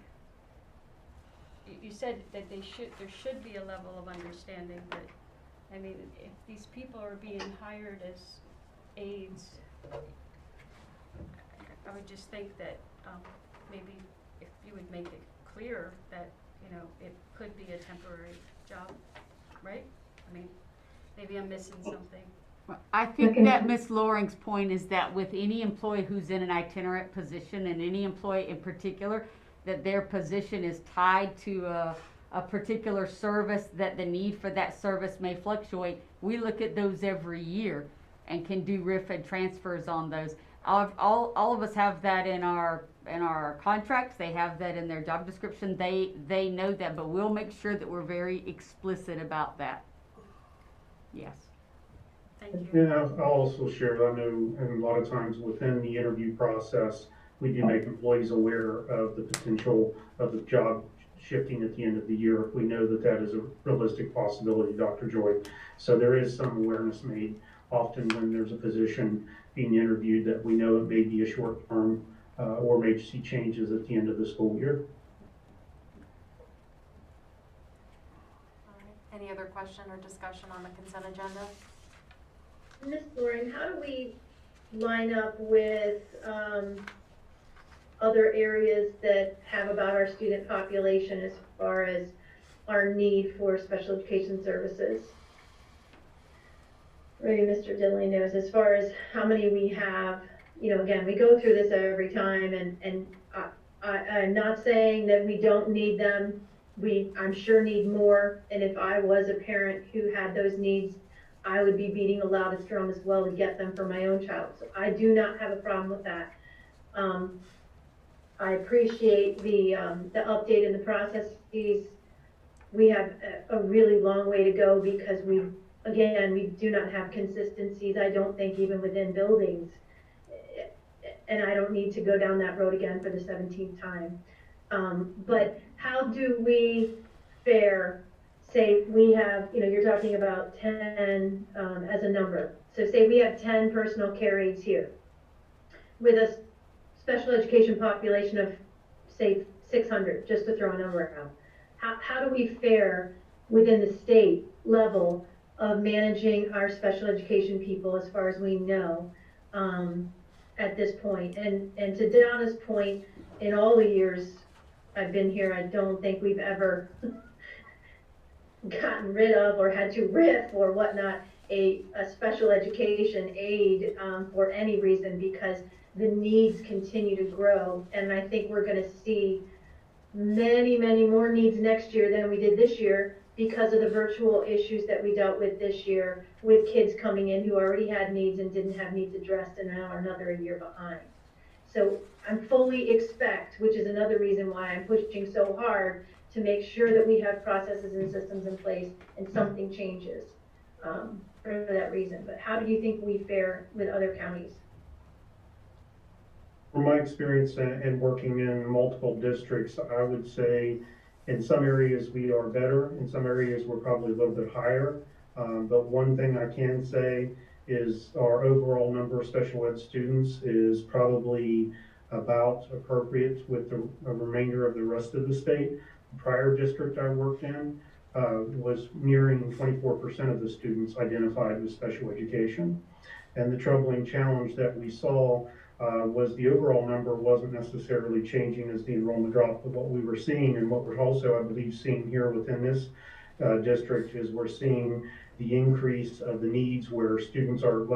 S16: You said that there should be a level of understanding, but I mean, if these people are being hired as aides, I would just think that maybe if you would make it clear that, it could be a temporary job, right? I mean, maybe I'm missing something.
S2: I think that Ms. Loring's point is that with any employee who's in an itinerant position, and any employee in particular, that their position is tied to a particular service, that the need for that service may fluctuate. We look at those every year and can do RIF and transfers on those. All of us have that in our contracts. They have that in their job description. They know that, but we'll make sure that we're very explicit about that. Yes.
S16: Thank you.
S9: And I'll also share, I know, and a lot of times within the interview process, we do make employees aware of the potential of the job shifting at the end of the year if we know that that is a realistic possibility, Dr. Joy. So there is some awareness made often when there's a position being interviewed that we know it may be a short term or may see changes at the end of the school year.
S7: All right. Any other question or discussion on the consent agenda?
S10: Ms. Loring, how do we line up with other areas that have about our student population as far as our need for special education services? Maybe Mr. Dilley knows as far as how many we have. Again, we go through this every time, and I'm not saying that we don't need them. I'm sure need more, and if I was a parent who had those needs, I would be beating a loud and strong as well to get them for my own child. So I do not have a problem with that. I appreciate the update in the processes. We have a really long way to go because we do not have consistencies, I don't think, even within buildings. and I don't need to go down that road again for the 17th time. But how do we fare? Say we have, you're talking about 10 as a number. So say we have 10 personal care aides here with a special education population of, say, 600, just to throw a number out. How do we fare within the state level of managing our special education people as far as we know at this point? And to Donna's point, in all the years I've been here, I don't think we've ever gotten rid of or had to riff or whatnot a special education aid for any reason, because the needs continue to grow. And I think we're going to see many, many more needs next year than we did this year because of the virtual issues that we dealt with this year, with kids coming in who already had needs and didn't have needs addressed and now are another year behind. So I'm fully expect, which is another reason why I'm pushing so hard to make sure that we have processes and systems in place and something changes for that reason. But how do you think we fare with other counties?
S9: From my experience and working in multiple districts, I would say in some areas we are better, in some areas we're probably a little bit higher. But one thing I can say is our overall number of special ed students is probably about appropriate with the remainder of the rest of the state. The prior district I worked in was nearing 24% of the students identified with special education. And the troubling challenge that we saw was the overall number wasn't necessarily changing as the enrollment dropped, but what we were seeing and what we're also, I believe, seeing here within this district is we're seeing the increase of the needs where students are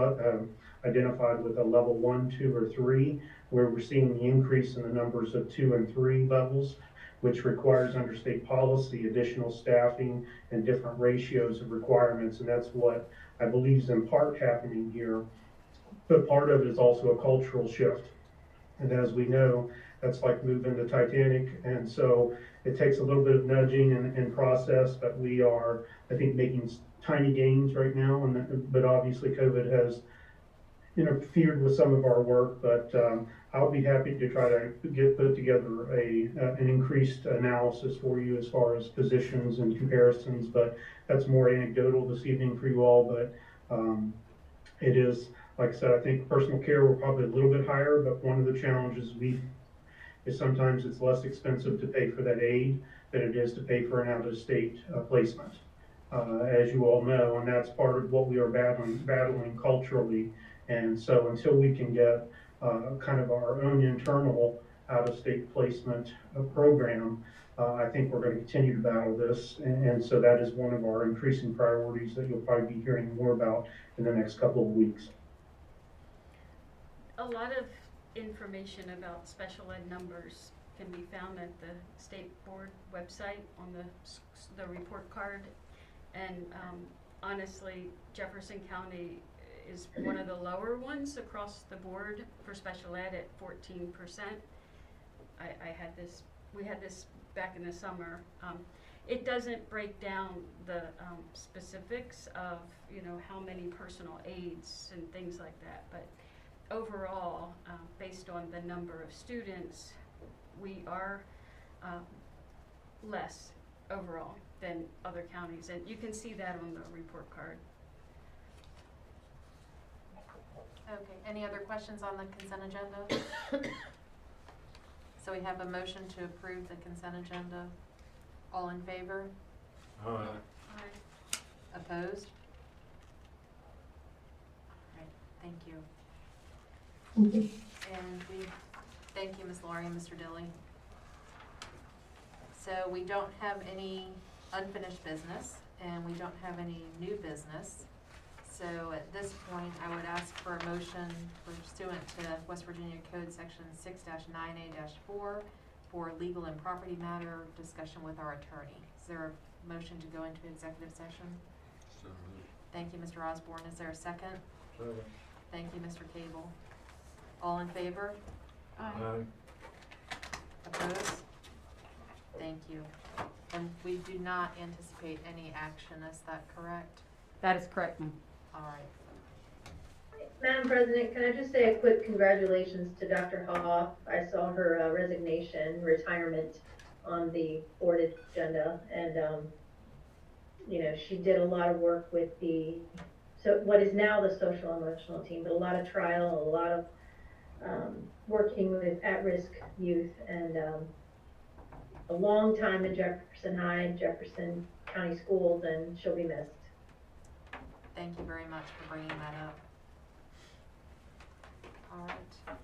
S9: identified with a level 1, 2, or 3, where we're seeing the increase in the numbers of 2 and 3 levels, which requires under state policy additional staffing and different ratios of requirements, and that's what I believe is in part happening here. But part of it is also a cultural shift. And as we know, that's like moving the Titanic. And so it takes a little bit of nudging and process, but we are, I think, making tiny gains right now. But obviously COVID has interfered with some of our work, but I'll be happy to try to put together an increased analysis for you as far as positions and comparisons, but that's more anecdotal this evening for you all. But it is, like I said, I think personal care we're probably a little bit higher, but one of the challenges is sometimes it's less expensive to pay for that aid than it is to pay for an out-of-state placement, as you all know, and that's part of what we are battling culturally. And so until we can get kind of our own internal out-of-state placement program, I think we're going to continue to battle this. And so that is one of our increasing priorities that you'll probably be hearing more about in the next couple of weeks.
S16: A lot of information about special ed numbers can be found at the state board website on the report card. And honestly, Jefferson County is one of the lower ones across the board for special ed at 14%. We had this back in the summer. It doesn't break down the specifics of, how many personal aides and things like that, but overall, based on the number of students, we are less overall than other counties, and you can see that on the report card.
S7: Okay, any other questions on the consent agenda? So we have a motion to approve the consent agenda. All in favor?
S8: Aye.
S16: Aye.
S7: Opposed? All right, thank you. And thank you, Ms. Laurie and Mr. Dilly. So we don't have any unfinished business, and we don't have any new business. So at this point, I would ask for a motion pursuant to West Virginia Code Section 6-9A-4 for legal and property matter discussion with our attorney. Is there a motion to go into executive session?
S8: So moved.
S7: Thank you, Mr. Osborne. Is there a second?
S8: Second.
S7: Thank you, Mr. Cable. All in favor?
S8: Aye.
S7: Opposed? Thank you. And we do not anticipate any action, is that correct?
S2: That is correct, ma'am.
S7: All right.
S10: Madam President, can I just say a quick congratulations to Dr. Hoff? I saw her resignation, retirement on the board agenda, and, you know, she did a lot of work with so what is now the social emotional team, but a lot of trial, a lot of working with at-risk youth, and a long time in Jefferson High, Jefferson County Schools, and she'll be missed.
S7: Thank you very much for bringing that up. All right.